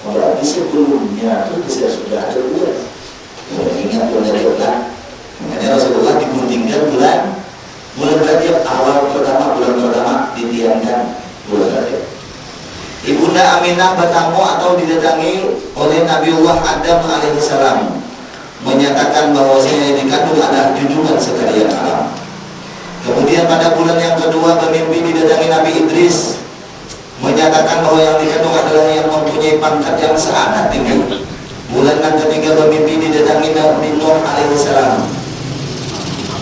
Berarti sebelumnya itu bisa sudah ada bulan. Ingat bulan Rajab, makanya Rasulullah diguntingkan bulan Rajab awal pertama bulan pertama ditiangkan bulan Rajab. Ibunda Aminah bertamu atau didatangi oleh Nabiullah Adam alaihissalam, menyatakan bahwasanya yang dikandung adalah junjungan sekalian alam. Kemudian pada bulan yang kedua bermimpi didatangi Nabi Idris, menyatakan bahwa yang dikandung adalah yang mempunyai pangkat yang sangat tinggi. Bulan yang ketiga bermimpi didatangi Nabi Nuh alaihissalam.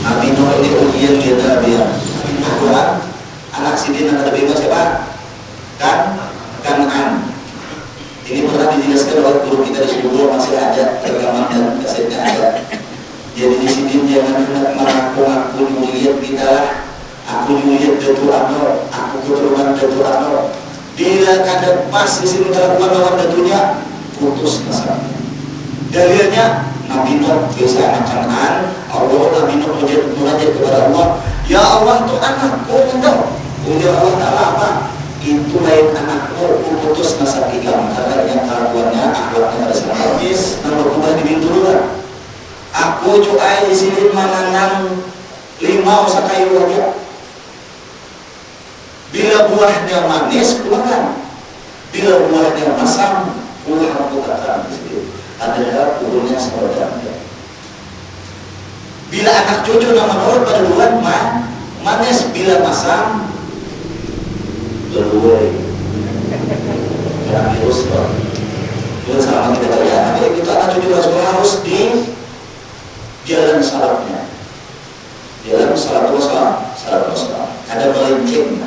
Nabi Nuh ini ujian dia terbiar. Anak Sidin anak Nabi Nuh siapa? Kan'an. Ini pernah dijelaskan oleh guru kita di Subur, masih ada rekaman dan kasetnya ada. Jadi di Sidin jangan hendak mengaku lihat kita lah. Aku lihat Datuk Anwar, aku keturunan Datuk Anwar. Bila kadang pas di sini melakukan lawan Datuknya, putus masalah. Dalilnya Nabi Nuh bisa anak-anak Allah. Nabi Nuh munajat kepada Allah, ya Allah itu anakku, udah Allah Ta'ala apa? Itu lain anakmu, putus nasa hilang karena yang kelakuannya akhlaknya ada sangat najis dan berubah di binturan. Aku cuai di sini menanam limau sakayu aja. Bila buahnya manis keluarkan, bila buahnya masam buah aku katakan di sini. Ada pohonnya sebenarnya. Bila anak cucu nama menurut pada duluan manis, bila masam berbuai. Jangan terus dong. Bila selama kita berjalan, jadi kita anak cucu Rasulullah harus di jalan salafnya. Jalan salat wassalam. Ada melenceng.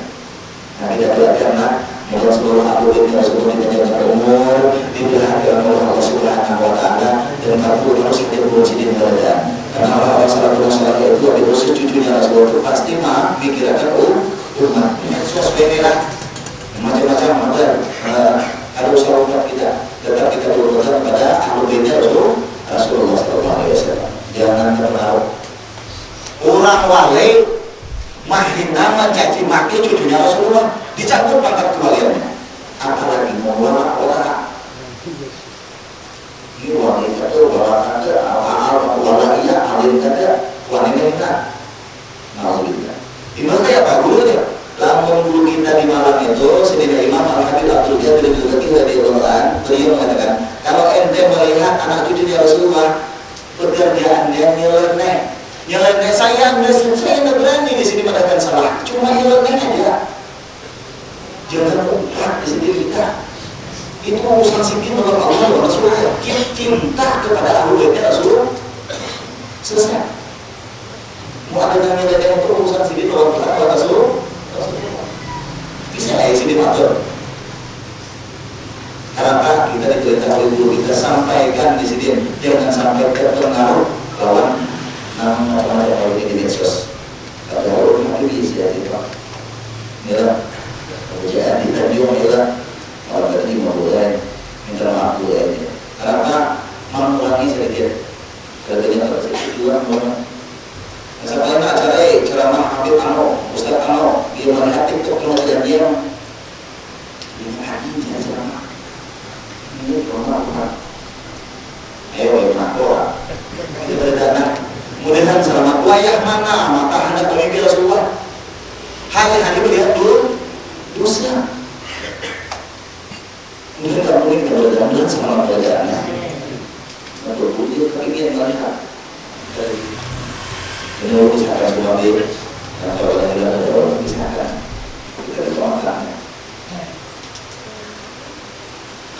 Nah kita belajarlah mulai seluruh Abu Rasulullah ditanyakan umur, diperhatikan oleh Allah Subhanahu wa Ta'ala, dan kamu harus kita berusaha di badan. Karena Allah Subhanahu itu ada proses cucunya Rasulullah itu pasti mikirkan umatnya. Sesuai lah macam-macam ada usaha umat kita, tetap kita berusaha pada Abu Rasulullah SAW. Jangan terlalu orang wali mahina mencaci maki cucunya Rasulullah, dicabut pangkat kewaliannya, apalagi mau orang ini wanita itu orang ada orang iya alim ada wanita alhamdulillah. Dimana ya Pak Guru ya? Lamun guru kita di malam itu sedina Imam Al-Habib Abdul Qadir radhiyallahu beliau mengatakan kalau ente melihat anak cucunya Rasulullah pekerjaan dia nyeleneh saya nggak berani di sini mengatakan salah, cuma nyeleneh aja. Jangan lupa di sini kita itu urusan sipil dengan Allah dan Rasulullah. Cinta kepada Ahlul Bait Rasul selesai. Mau ada yang nyeleneh itu urusan sipil dengan Allah dan Rasul. Bisa ya sini matur. Kenapa kita diperintahkan dulu kita sampaikan di sini, jangan sampai terpengaruh lawan nama yang ada di medsos. Kalau orang itu isi hati pak, ya, jadi tadi orang bilang kalau tadi mau boleh minta maaf boleh. Kenapa mengulangi sedikit? Katanya kalau tujuan orang. Misalnya acara ceramah Habib Ano, Ustaz Ano, dia melihat TikTok kemudian dia hadirnya ceramah. Ini orang ayo nak kita berdana mudah-mudahan selamat wayah mana mata hendak pemimpin Rasulullah hari-hari melihat dulu dosa mudah-mudahan kita berdana selamat belajarnya untuk budi kepingin melihat dari ini misalkan semua diri dan kalau ada misalkan kita doakan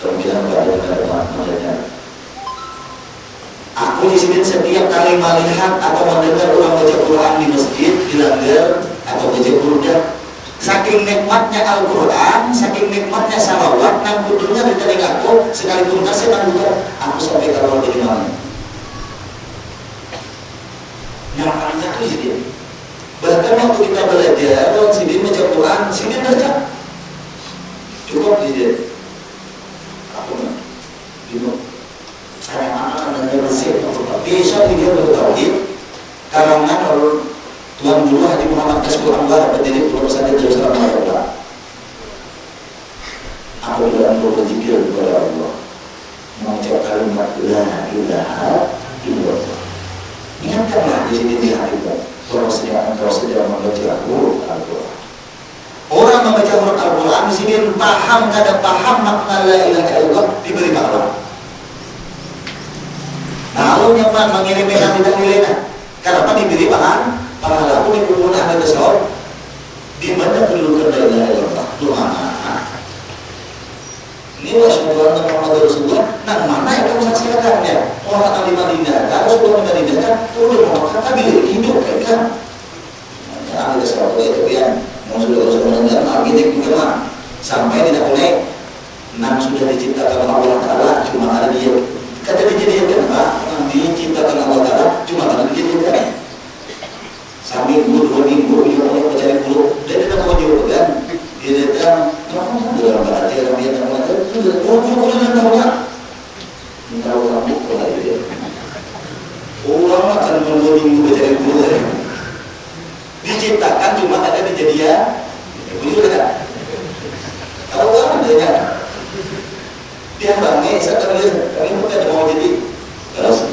kemungkinan pada maksudnya aku di sini setiap kali melihat atau mendengar orang baca Quran di masjid, di langgar atau baca Quran, saking nikmatnya Al-Quran, saking nikmatnya salawat, nang kudurnya di telingaku, sekalipun kasih nang bukan, aku sampai kalau dari mana. Nyamannya tuh sini. Bahkan waktu kita belajar, orang sini baca Quran, sini baca, cukup di sini. Aku nggak, bingung. Anak-anak bersih, bisa dia bertauhid. Karangan Tuan Guru Haji Muhammad Kasbul Anwar berdiri perusahaan di Jerusalem Malaysia. Aku dalam berzikir kepada Allah, mengucap kalimat La ilaha illallah. Ingatkanlah di sini di hati kita, bahwasanya engkau sedang membaca Al-Quran. Orang membaca Al-Quran di sini paham kadang paham makna La ilaha illallah diberi pahala. Lalu nyaman mengirimkan tidak nilainya. Kenapa diberi bahan? Pahala pun dikumpulkan ada tasawuf. Di mana kedudukan La ilaha illallah? Doa. Ini Rasulullah Muhammad Rasulullah. Nah mana yang kamu saksikannya? Orang ahli Madinah. Kalau sudah Madinah kan turun orang kata bila hidup kan? Ahli tasawuf itu yang sudah Rasulullah Alkitab juga sampai tidak boleh. Nam sudah diciptakan Allah Taala cuma ada dia. Kata dijadikan apa? Diciptakan Allah Ta'ala cuma karena dijadikan. Seminggu, 2 minggu, dia mulai mencari bulu. Dan dia tak wajib kan? Dia datang, dalam berarti orang dia tak wajib. Dia tak minta orang bukul lagi dia. Orang akan menunggu minggu mencari bulu. Diciptakan cuma ada dijadian. Begitu kan? Kalau orang adanya Kian bangi, sekarang kami bukan mau jadi terus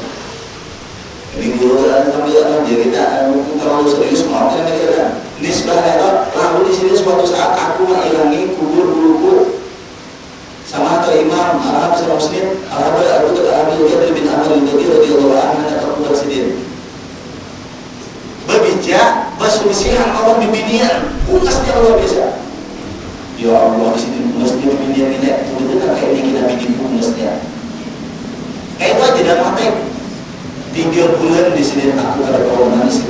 minggu lalu dia kita terlalu serius mau kan mereka nisbah era lalu di sini suatu saat aku mengilangi kubur guruku sama atau imam Arab sama muslim Arab aku Arab juga bin Amr radhiyallahu anhu atau presiden berbicara bersusihan Allah di binian ukasnya luar biasa. Ya Allah di sini mesti binian ini betul-betul kayak ini kita bikin umusnya kayak itu aja dan mati 3 bulan di sini aku ada kawan nangis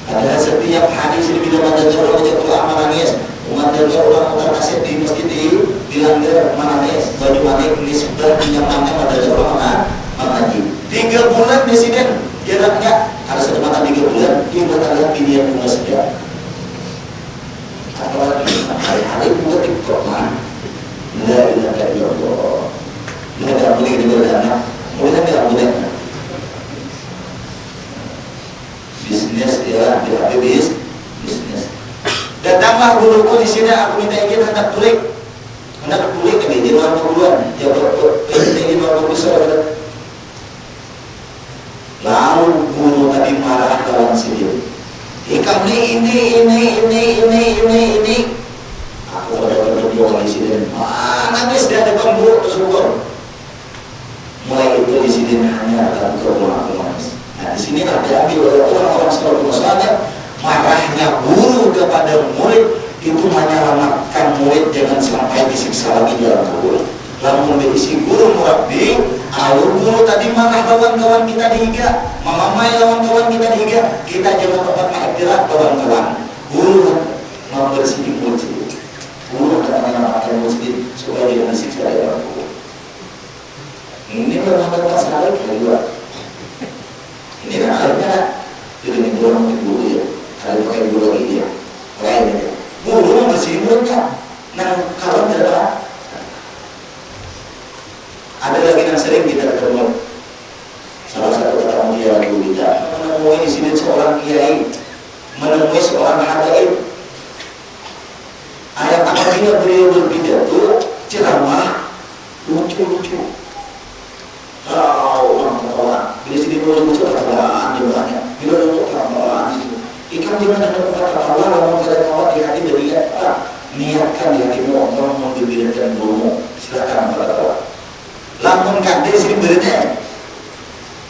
ada setiap hari sini bila ada orang jatuh amal nangis umat dan orang mutar kaset di masjid di bilang dia nangis baju mati ini sudah pinjamannya pada orang mengaji 3 bulan di sini jaraknya harus ada mata 3 bulan dia lihat pilihan bunga saja apalagi hari-hari buat TikTok mah la ilaha illallah tidak boleh diberdana boleh tidak boleh bisnis ya bisnis datanglah guruku di sini aku minta izin hendak tulik lagi di luar perguruan ya minta izin luar perguruan lalu guru tadi marah kawan sendiri kamu ini aku pada berdua di sini nangis di depan guru bersyukur mulai itu di sini hanya akan aku nangis. Nah di sini ada oleh orang-orang sekolah marahnya guru kepada murid itu menyelamatkan murid jangan sampai disiksa lagi dalam kubur. Lalu berisi guru murabbi, guru tadi marah kawan-kawan kita dihiga, mamamai lawan kawan kita dihiga, kita jangan dapat mengiktirak kawan-kawan. Guru membersih masjid, guru akan menyelamatkan masjid supaya jangan disiksa dalam kubur. Ini benar-benar sekali kedua. Ini kan akhirnya jadi nih orang guru ya, kalau pakai guru lagi ya, lainnya. Guru bersih mulutnya, nah kalau tidak ada lagi yang sering kita ketemu. Salah satu ketemu dia guru kita menemui di sini seorang kiai, menemui seorang habaib. Ayat apabila beliau berpidato ceramah lucu-lucu. Orang ketawa, bila sini boleh lucu ketawa, jumlahnya. Bila lucu ketawa, ikan dimana ada ketawa, orang ketawa di hati berikan, niatkan di hatimu orang menggembirakan gurumu, silakan ketawa. Lamun kan di sini berita.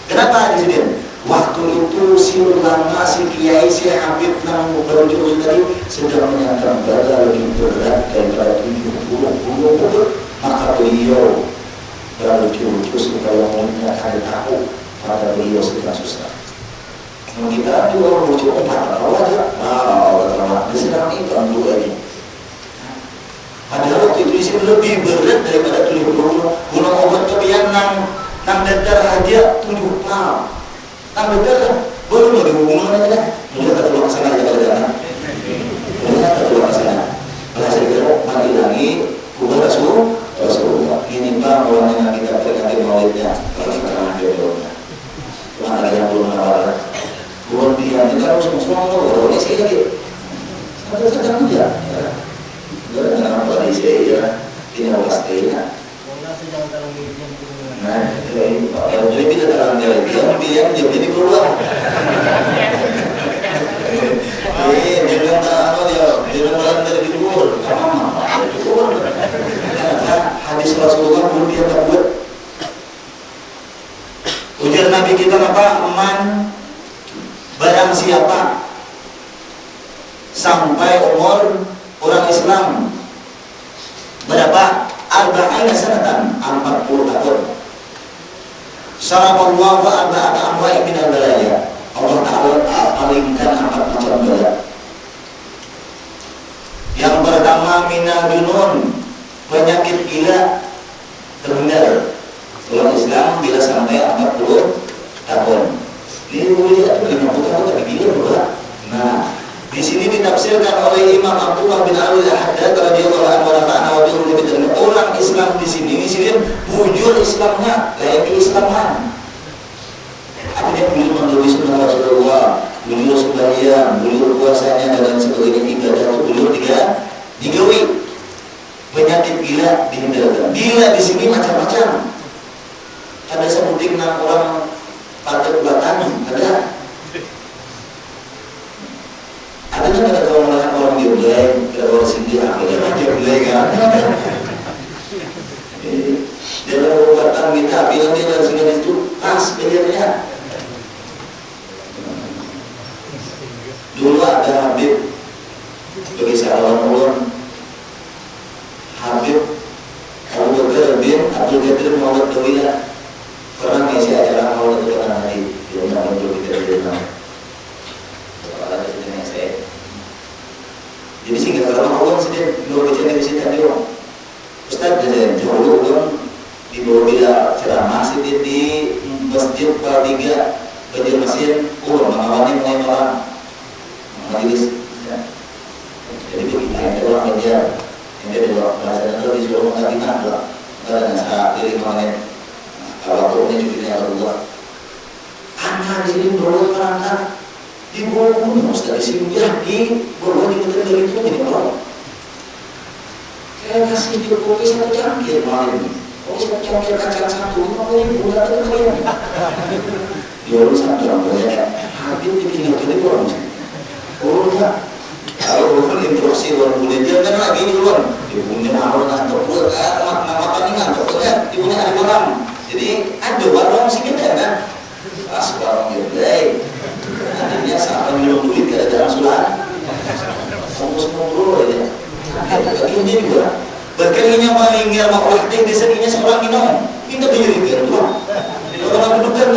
Kenapa di sini? Waktu itu si ulama, si kiai, si habib nang berujuk tadi sedang menyatakan berada lebih berat daripada 70 maka beliau berlucu-lucu supaya muridnya ada tahu pada beliau sedang susah. Kita itu orang lucu empat tahu aja. Di sedang itu dua ini. Padahal waktu itu isi lebih berat daripada 70 gunung obat kebian nang dadar aja 7 pound. Nang dadar belum ada hubungannya kan? Mulai tak keluar sana aja pada dana. Mulai tak keluar sana. Kalau saya kira mari lagi kubur Rasulullah. Ini bang orang yang kita peringati maulidnya. Kalau sekarang jodohnya. Tuhan ada yang belum nawaran. Belum dia kita harus semua orang ini saya lagi. Sedang aja. Jangan apa di sini ya, tidak pastinya. Nah, jadi kita terang jalan diam jadi keluar. Jangan apa dia, jangan dari kubur. Dari kubur. Hadis Rasulullah pun dia tak buat. Ujar Nabi kita apa? Man barang siapa sampai umur orang Islam berapa? Arba'ina sanatan 40 tahun. Saraballahu arba'ata anwa'i minal balaya. Allah Ta'ala palingkan 4 macam bala. Yang pertama minal junun, penyakit gila terhindar. Orang Islam bila sampai 40 tahun. Ini boleh 50 tahun tapi gila berapa? Nah, di sini ditafsirkan oleh Imam Abdullah bin Al-Haddad radhiyallahu anhu orang Islam di sini bujur Islamnya, layak Islaman. Artinya beliau menulis sunnah Rasulullah, beliau sembahyang, beliau puasanya dan sebagainya ibadah itu beliau digawi. penyakit gila dihindarkan. Gila di sini macam-macam. Ada sebutin 6 orang pada batang, ada. Ada kan ada kalau melihat orang geblek, ada orang singgih, akhirnya geblek kan. Dia ada batang kita, bilang dia dari sini itu pas belajarnya. Dulu ada Habib bagi seorang ulun, Habib Abu Bakar bin Abdul Qadir Muhammad Dawila pernah ngisi acara Maulid Tuhan Hari di rumah untuk kita di rumah. Kalau ada sejenis saya, jadi sih kalau ulun sedih dua bicara di sini tadi orang Ustaz jadi dulu ulun di bawah bila ceramah sedih di masjid Paltiga Banjar Mesin ulun mengawalnya mulai malam majelis. Jadi begitu ada orang kerja yang dia dulu bahasa dan disuruh mengatakan dulu karena saat diri mengenai kalau ini juga Allah anak di sini berbuat perangkat di bawah Ustaz di sini lagi berbuat di betul dari itu jadi orang saya kasih dia kopi 1 cangkir malam ini kopi 1 cangkir kacang 1 50.000 bulan itu kalian dia urus 1 orang banyak habis dibikin jadi orang oh enggak kalau bukan instruksi orang boleh dia kan lagi di luar ibunya mau ngantuk makan ngantuk ya ibunya ada orang jadi ada warung sih kita kan pas warung gede akhirnya sampai minum duit kada jalan sulan fokus ngobrol aja akhirnya juga berkalinya malingnya mau waktu desanya seorang minum minta beli biar tuh orang duduk kan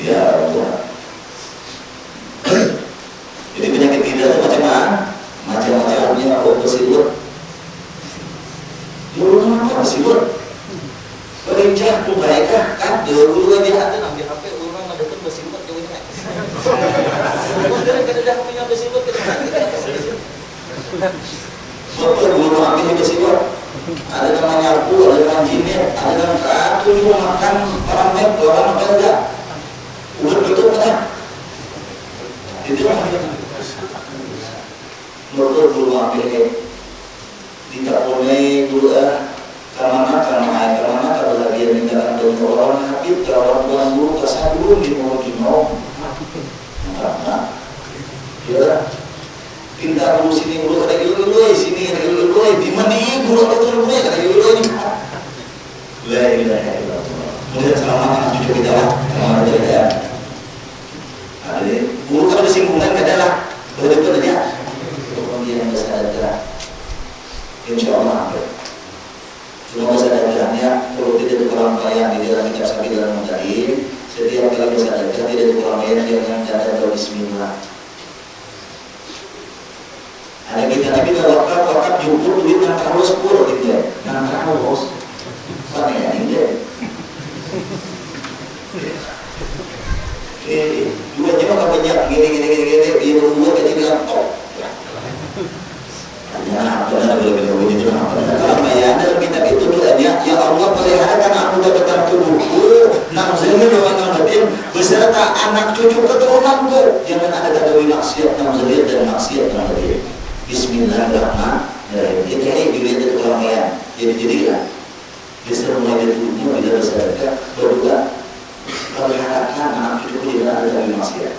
ya Allah. Jadi penyakit gila itu macam-macamnya apa bersilut dulu apa bersilut berincah tuh mereka kan dulu dia ada ambil HP orang ada kan bersilut jauh ini kan ada HP-nya bersilut bapak dulu ambil bersilut ada yang nyapu, ada yang jinnya ada yang kartu juga makan orang met, orang enggak udah begitu kan itu menurut dulu ambil tidak boleh dulu karena kalau lagi yang meninggalkan dengan orang habib kalau orang guru kasar dulu di mau karena ya pindah dulu sini dulu ada dulu sini ada dulu di mana guru ada dulu ada dulu ini la ilaha illallah mudah selamat cucu kita lah selamat ya ada guru kalau disinggungan adalah betul aja kemudian bersadar insyaallah cuma bersadarnya kalau tidak kurang bayang di dalam kitab Sabil dan Mutadin setiap kali bersadar tidak kurang bayang dengan kata bismillah ada kita tapi kalau wakaf jumhur duit yang terlalu 10 gitu ya yang terlalu mana ya ini dua jam apa banyak gini dia berdua tadi bilang top ya benar boleh itu apa ya dalam kitab itu doanya ya Allah peliharakan aku dapat tubuhku nafsunya dengan batin beserta anak cucu keturunanku jangan ada kata maksiat nafsunya dan maksiat dalam batin bismillahirrahmanirrahim ini dilihat dari keramaian jadilah bisa mulai dari tubuhnya bila bersadar berdoa peliharakan anak cucuku jangan ada kata maksiat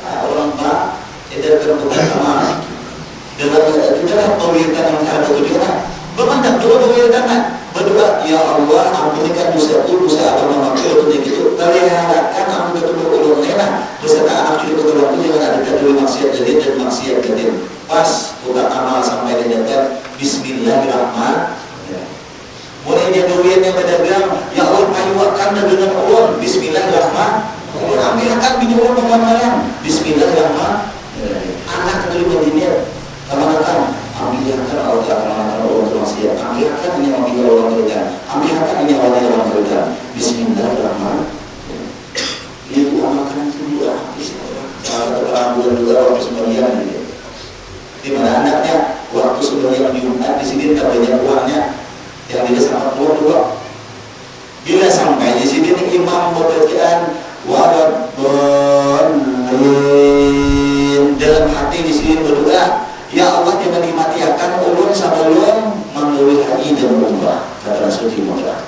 orang pak itu terbuka sama dengan kita mewirkan yang ada tujuan bermantap doa mewirkan berdoa ya Allah ampunikan dosaku dosa apa mamaku itu peliharakan aku keturunanku beserta anak cucu keturunanku jangan ada kata maksiat jadi dan maksiat jadi pas bukan amal sampai di dekat bismillahirrahmanirrahim mulai dia duit yang berdagang ya Allah payuakan dengan Allah bismillahirrahmanirrahim ambilkan bingung pengamalan bismillahirrahmanirrahim anak keturungan dunia kemana-mana ambilkan Allah kemana-mana Allah termasih ambilkan ini ambil Allah kerja ambilkan ini Allah kerja bismillahirrahmanirrahim itu amalkan itu dua kalau bulan dua waktu sembahyang di mana anaknya waktu sembahyang Jumat di sini tak banyak uangnya yang tidak sama keluar bila sampai di sini imam membacaan waradhdallin dalam hati di sini berdoa Ya Allah jangan dimatiakan ulun sebelum melalui haji dan umrah, kata Rasulullah.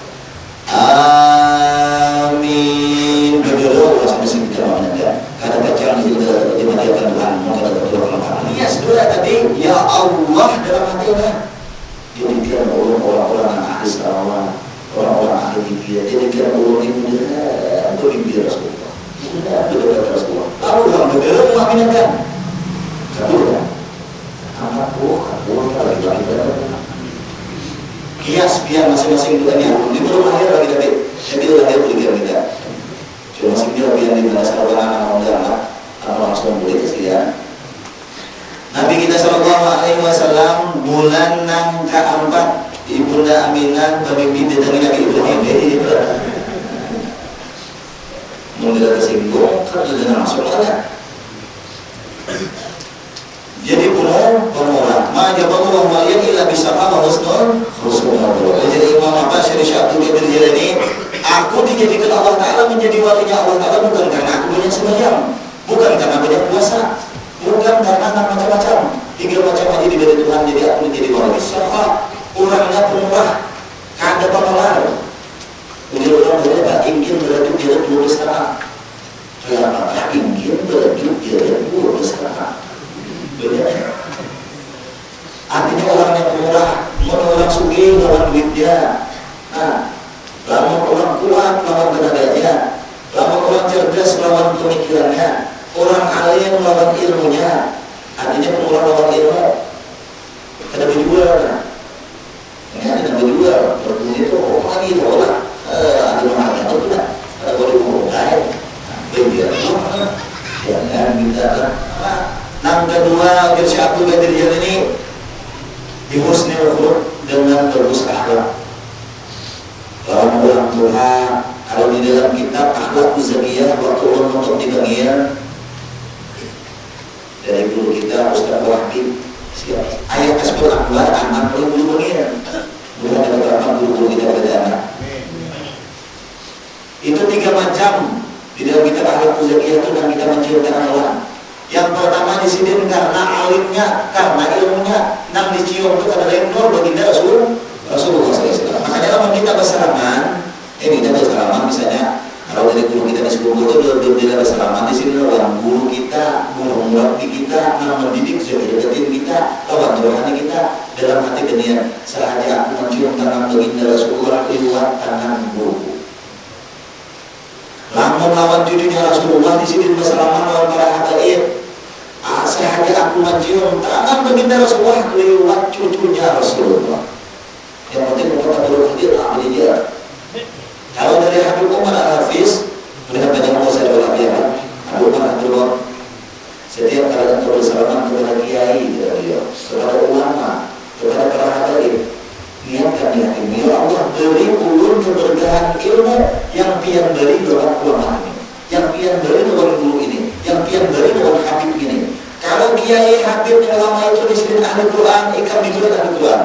Amin. Berdoa sampai sini kita kata baca juga dimatiakan Tuhan, kata Tuhan. Iya sudah tadi ya Allah dalam hatinya. Jadikan orang-orang ahli sarawat, orang-orang ahli fikih, jadikan ulun itu untuk mimpi Rasulullah. Betul Rasulullah. Lalu dalam berdoa mengaminkan. Kedua, anakku lagi kias biar masing-masing duanya di belum lahir lagi tapi udah lahir boleh kita cuma masing dia biar di mana sarwana anak langsung boleh sekalian. Nabi kita sallallahu alaihi wasallam bulan nang keempat ibunda Aminah bermimpi didatangi Nabi Ibrahim ini mulai tersinggung kan sudah masuk ada. Jadi pengulang majaballahu wa illa bisara wa husnul khusnul. Jadi Imam Abbas Syekh Abdul Qadir Jilani, aku dijadikan Allah Taala menjadi walinya Allah Taala bukan karena aku banyak sembahyang, bukan karena banyak puasa, bukan karena macam-macam. 3 macam aja diberi Tuhan jadi aku menjadi wali. Siapa orangnya pemurah, kada pengelar. Ujar orang berkata ingin beradu dia dulu setengah. Kenapa? Ingin beradu dia dulu setengah. Artinya orang yang murah, orang sugih lawan duitnya. Nah, lawan orang kuat lawan tenaganya, lawan orang cerdas lawan pemikirannya, orang alim lawan ilmunya. Artinya pemurah lawan ilmu. Ada berjual. Ini ada berjual. Berjual itu lagi itu orang. Ada orang itu tidak. Ada boleh mulai. Berjual. Jangan minta. Yang kedua, Syekh Abdul Qadir Jilani di husnul khuluq dengan bagus akhlak. Orang Tuhan kalau di dalam kitab akhlak zakiyah waktu ulun untuk dibagian dari guru kita Ustaz Wahid ayat asbul akbar anak guru bagian bukan ada beberapa guru kita berdana itu 3 macam di dalam kitab akhlak zakiyah itu dan kita menciumkan Allah. Yang pertama disidin karena alimnya, karena ilmunya, nang dicium itu karena nur baginda Rasulullah SAW. Makanya kalau kita bersalaman, kita bersalaman misalnya kalau dari guru kita di sekolah itu belum tidak bersalaman di sini lawan guru kita, guru murabbi kita, nang mendidik deketin kita, lawan rohani kita dalam hati kenian. Sahaja aku mencium tangan baginda Rasulullah lewat tangan guru. Lamun lawan judulnya Rasulullah di sini bersalaman lawan para habaib. Sahaja aku mencium tangan baginda Rasulullah lewat cucunya Rasulullah. Yang penting kita perlu hadir ahli dia. Kalau dari Habib Umar Al-Hafiz, sudah banyak saya doa dia. Habib Umar Al-Hafiz setiap kali bersalaman kepada kiai kepada ulama, kepada para habaib, niatkan di hati ya Allah beri ulun keberkahan ilmu yang pian beri lewat ulama ini, yang pian beri lewat guru ini, yang pian beri lewat habib ini. Kalau kiai habib ulama itu disebut ahli Quran, ikan diberi ahli Quran.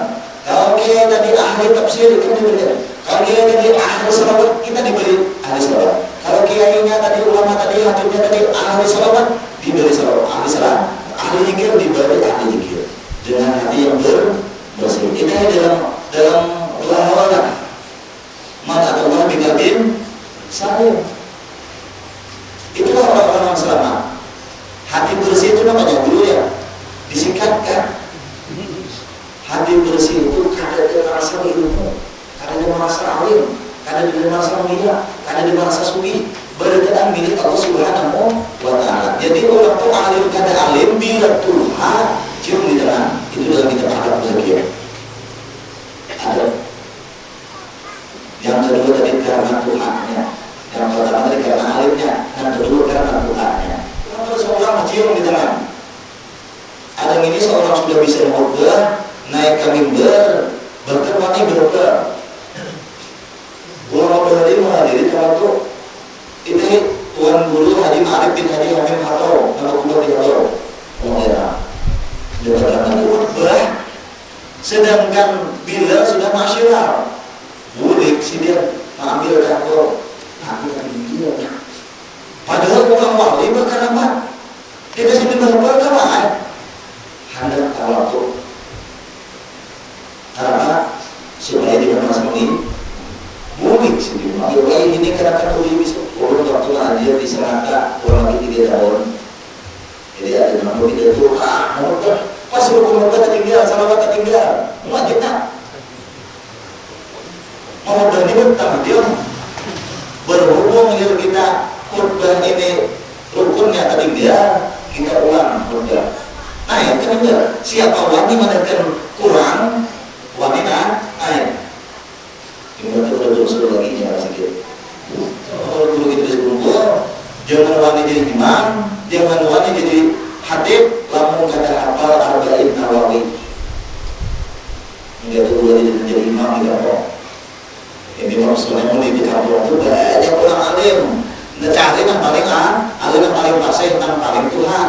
Kalau kiai tadi ahli tafsir, ikan diberi. Kalau kiai tadi ahli salawat, kita diberi ahli salawat. Kalau kiainya tadi ulama tadi habibnya tadi ahli salawat, diberi salawat. Ahli salawat, ahli zikir diberi ahli zikir. Dengan hati yang bersih. Ini dalam lawanan. Mata Allah bikabin salim. Itulah orang-orang selamat. Hati bersih itu namanya dulu ya disingkatkan. Hati bersih itu kadang dia merasa ilmu, kadang dia merasa alim, kadang dia merasa mulia, kadang dia merasa suci. Berkaitan milik Allah Subhanahu wa Ta'ala. Jadi orang itu alim kadang alim bila Tuhan cium di dalam itu dalam kitab akhlak zakiyah. Ada. Yang kedua tadi karena Tuhannya, yang pertama tadi karena alimnya, yang kedua karena Tuhannya. Seorang mencium di tangan. Ada ini seorang sudah bisa khutbah, naik ke mimbar, bertemani berdoa. Ulama berhadi menghadiri kalau ini Tuan Guru Haji Ma'arif bin Haji Hamim Hato, nama khutbah di Hato. Oh ya, dia bertemani khutbah. Sedangkan bila sudah masyarakat, bulik si dia mengambil kantor, aku tadi dia. Padahal orang wali berkaramat. Dia kasih berkaramat. Hendak kalau pas rukun ketinggalan, salawat ketinggalan, wajibnya mau berani betah dia berhubung yang kita khutbah ini rukunnya ketinggalan, kita ulang khutbah. Nah yang kedua, siapa wani menekan kurang, wani naik. Ini betul-betul suruh lagi ya sedikit. Kalau dulu kita berkumpul, jangan wani jadi imam, jangan wani jadi hatib, lamun kata hafal arba'in nawawi. Enggak tuh jadi imam tidak kok. Ini maksudnya mau di kampung itu banyak orang alim. Nah cari yang paling alim yang paling fasih, yang paling Tuhan.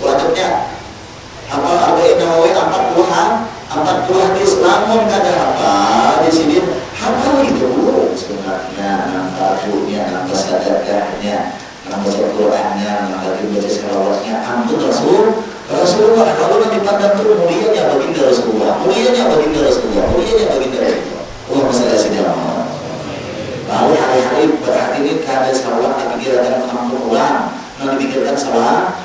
Wajibnya hafal arba'in nawawi 40 hadis. Lamun kata hafal di sini hafal itu sebenarnya nama tajunya, nama sadaqahnya, nama Al-Qur'annya, nama baca selawatnya, ampun Rasulullah. Kalau nanti pandang tuh mulianya baginda Rasulullah, mulianya baginda Rasulullah. Allah masalah sejarah. Lalu hari-hari berhati ini kada salawat dipikirkan ampun orang, nanti dipikirkan salawat.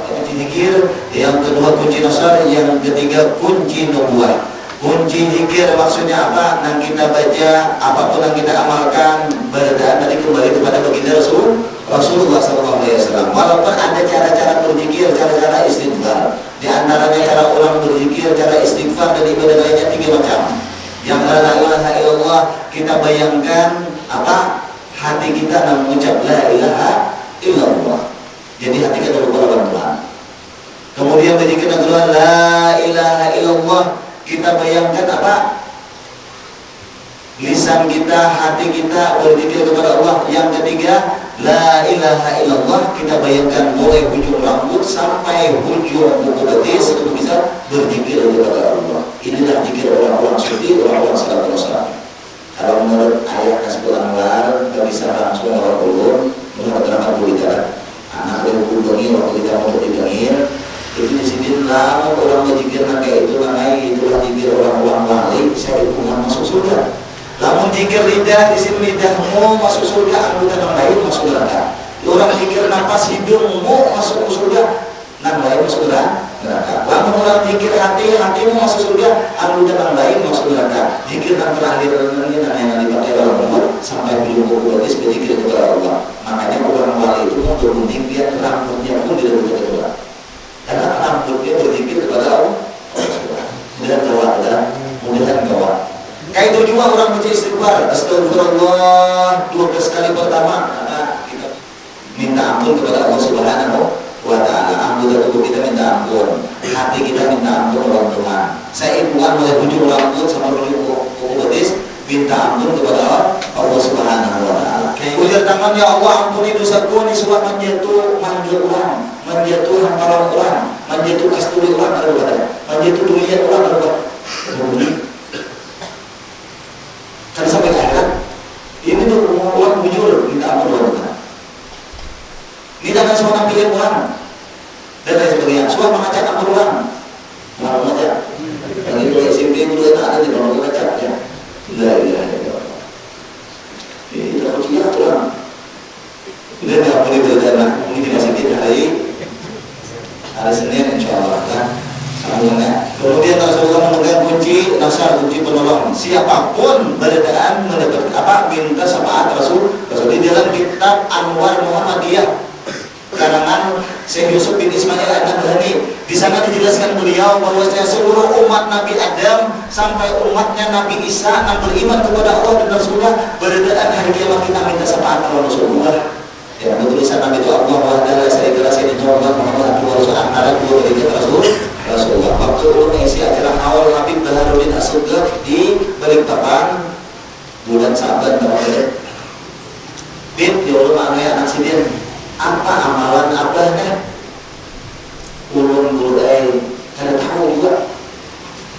Itu dipikir. Yang kedua kunci nasar, yang ketiga kunci nubuah. Kunci zikir maksudnya apa? Yang kita baca, apapun yang kita amalkan, berdaan tadi kembali kepada baginda Rasulullah SAW. Walaupun ada cara-cara berzikir, cara-cara istighfar. Di antaranya cara orang berzikir, cara istighfar dan ibadah lainnya 3 macam. Yang la ilaha illallah, kita bayangkan apa? Hati kita nak mengucap la ilaha illallah. Jadi hati kita berkorban Tuhan. Kemudian berzikir kedua la ilaha illallah, kita bayangkan apa? Lisan kita, hati kita berzikir kepada Allah. Yang ketiga, la ilaha illallah, kita bayangkan mulai ujung rambut sampai ujung kuku betis itu bisa berzikir kepada Allah. Inilah zikir orang-orang suci, orang-orang salafus saleh. Kalau menurut ayat Hasbul Anwar, kita bisa langsung orang ulun, menurut terangkan berbicara. Anak berhubungi waktu kita mau berbicara. Itu di sini lama orang berzikir kayak itu itulah zikir orang-orang wali, saya hukuman masuk surga. Lamun zikir lidah di sini lidahmu masuk surga, anggota yang lain masuk neraka. Orang zikir napas hidungmu masuk surga, yang lain masuk neraka. Lamun orang zikir hatimu masuk surga, anggota yang lain masuk neraka. Zikir yang terakhir ini yang dipakai orang umur sampai belum berbuatis berzikir kepada Allah. Makanya orang wali itu mau berbunyi biar rambutnya pun tidak berubah. Karena rambutnya berzikir kepada Allah. Dan gawat dan mudahan gawat. Kayak itu juga orang baca istighfar, astagfirullah 12 kali pertama, kita minta ampun kepada Allah Subhanahu wa Ta'ala. Anggota tubuh kita minta ampun, hati kita minta ampun kepada Tuhan. Saya bukan mulai ujung rambut sama ujung kuku betis, minta ampun kepada Allah Subhanahu wa Ta'ala. Ujar tangan, ya Allah ampuni dosaku, niswa menjatuh orang, menjatuh hamparan orang, menjatuh kasturi orang, menjatuh dunia orang, kan sampai ke akhirat. Ini tuh orang bujur minta ampun kepada Tuhan. Ini jangan semua pilih orang dan lain sebagainya. Semua mengajak ampun orang, malah mengajak. Yang itu SMP dulu itu ada di dalam mengajak ya. La ilaha illallah. Ini tak ujian orang. Bila tak boleh berjalan, ini tidak sedikit hari Senin insyaAllah kan. Kemudian Rasulullah memegang kunci nasar, kunci penolong. Siapapun berdaan mendapat apa minta syafaat Rasul di dalam kitab Anwar Muhammadiyah karangan Syekh Yusuf bin Ismail An-Nabhani. Di sana dijelaskan beliau bahwa seluruh umat Nabi Adam sampai umatnya Nabi Isa yang beriman kepada Allah dan Rasulullah berdaan hari kiamat kita minta syafaat kepada Rasulullah. Ya, tulisan Nabi itu Allah wahdalah syarika lahu ini Muhammad Abduhu wa Rasuluh antara dua derajat Rasulullah. Waktu itu mengisi acara awal Habib Baharudin As-Sugab di Balikpapan bulan Saban tahun bin di ulama anak sidin. Apa amalan abahnya? Ulun gulai kada tahu juga.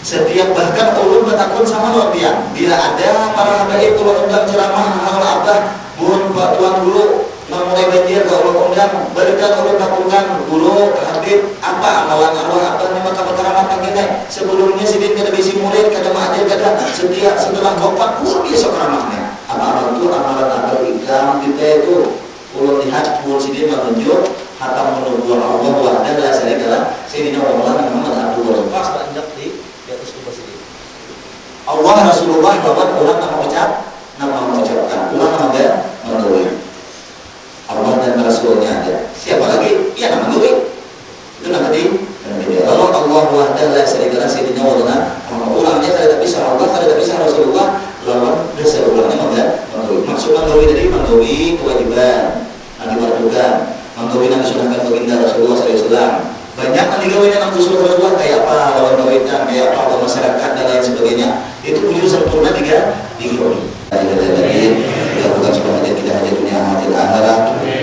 Setiap bahkan ulun bertakun sama Robian. Bila ada para habaib ulun undang ceramah hal abah, bukan Pak Tuan dulu memulai banjir ke ulun undang, berikan ulun takungan dulu Habib apa amalan Allah abahnya maka berkaramat kita. Sebelumnya sidin kada bisi murid kada maajar kada. Setiap setelah wafat luar biasa keramatnya. Amalan itu amalan abah ikam kita itu ulun lihat ulun sidin menunjuk hatta menunggu Allah wahda la syarikalah sayyidina Maulana Muhammad Abdullah pas banyak di atas kubah sini. Allah Rasulullah bapak ulang nama mengucapkan ulang nama dia menurut Allah dan Rasulnya ada. Siapa lagi? Ya nama Nabi. Itu nama dia. Lalu Allah wahda la syarikalah sayyidina Maulana ulangnya kada bisa Allah kada bisa Rasulullah lawan dasar ulangnya menurut maksudnya menurut dari menurut kewajiban diwajibkan menurut yang disunahkan baginda Rasulullah SAW. Banyak yang digawainya yang Rasulullah kayak apa lawan kawinnya kayak apa masyarakat dan lain sebagainya itu wujud sempurna digawai. Dilakukan sebuah hajat kita hajat dunia hajat akhirat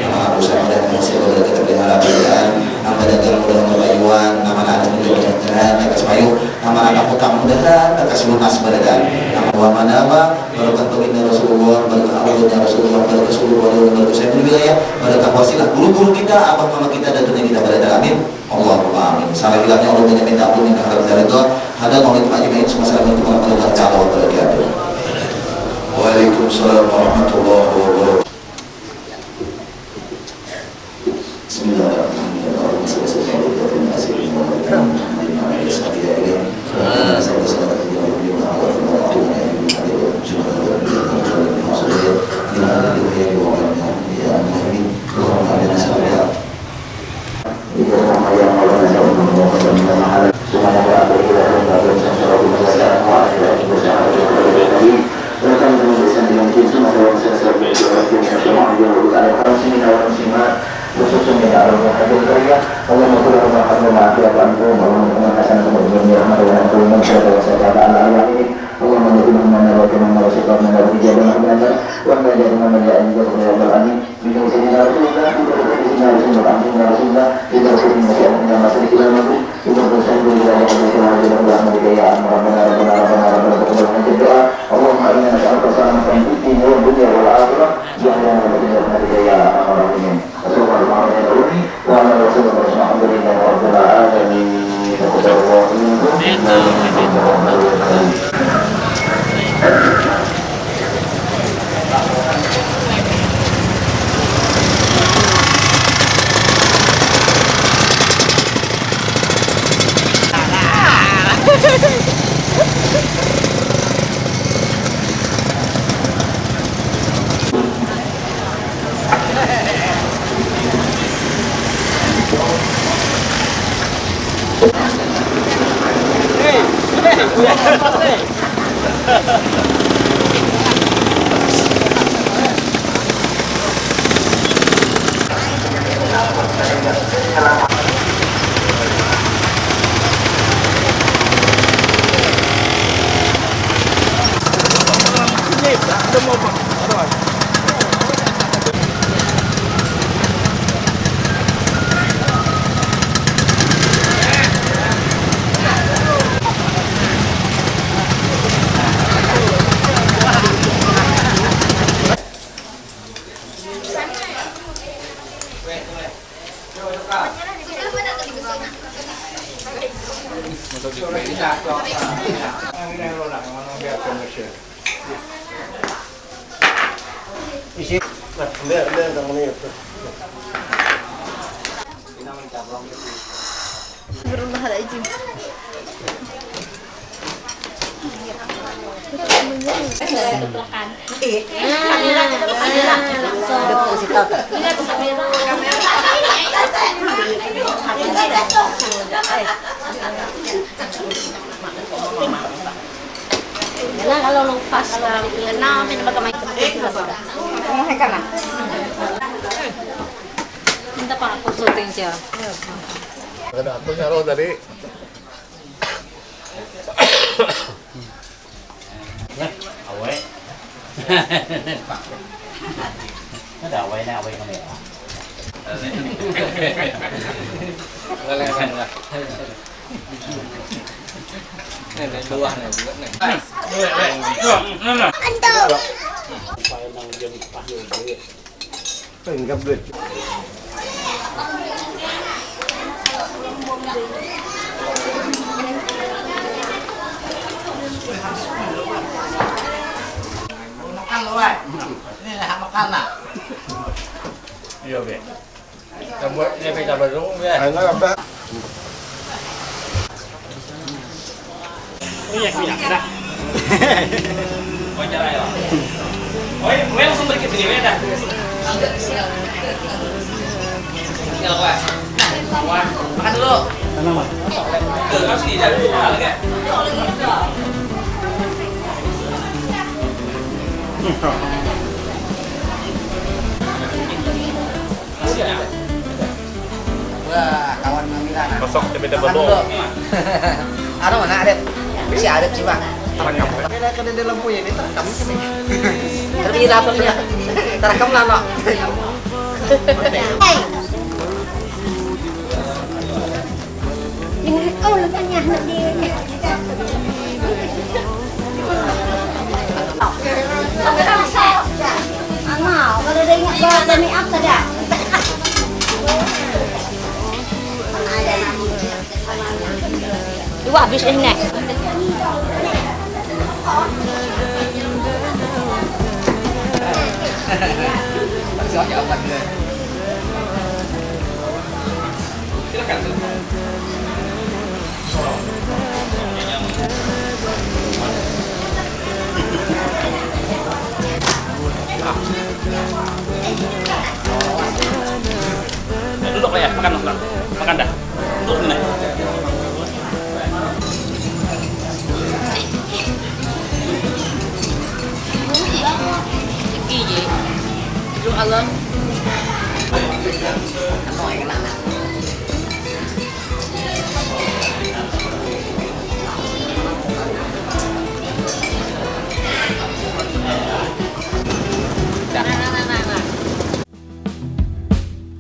nama usaha dan hasil dari kita pelihara kerjaan nama dagang mudah terbayuan nama anak mudah kesejahteraan atas mayu nama anak utang mudahan atas lunas badan nama nama berkat baginda Rasulullah berkat Allah Rasulullah berkat Rasulullah berkat saya wilayah berkat wasilah guru-guru kita abah mama kita dan dunia kita berada amin Allahumma amin sampai hilangnya Allah banyak minta ampun minta harap dari itu ada maulid majmain semua salam warahmatullahi wabarakatuh. Waalaikumsalam warahmatullahi wabarakatuh. Bismillahirrahmanirrahim. Nah, kalau lepas nah main bagaimana minta Pak aku syuting aja. Ada aku nyaro tadi. Ya, awe. Ada awe na awe kami. Lelehan lah. Nih luah nih juga nih. Antau. Penggap duit. Makan lu, ini makan lah. Iya, Be. Kamu buat dia bisa baru ya. Ayo apa? Iya, dah. Oh, cara ya. Oh, gue langsung beri ke sini dah. Ini lo, Pak. Wah, makan dulu. Sana mah. Terus sini dah. Lagi. Wah, kawan Mamila. Kosok beda bobo. Ano mana ada? Si ada sih, Pak. Kada ada lampu ya, ini terekam sih. Tapi dapat ya. Terekam lah, no. Jangan kau lepas nak dia. Anak, kalau dia ingat bawa make up saja. Dua habis ini. Silakan. Duduk lah ya, makan dah. Duduk sini. Gigi. Itu alam.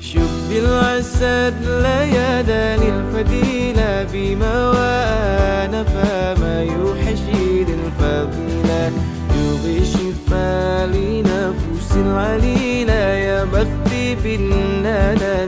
شب بالعسد ليالي الفديلة بموان فما يحشي للفضيلة يغي شفاء لنفوس العليلة يا بختي بالندى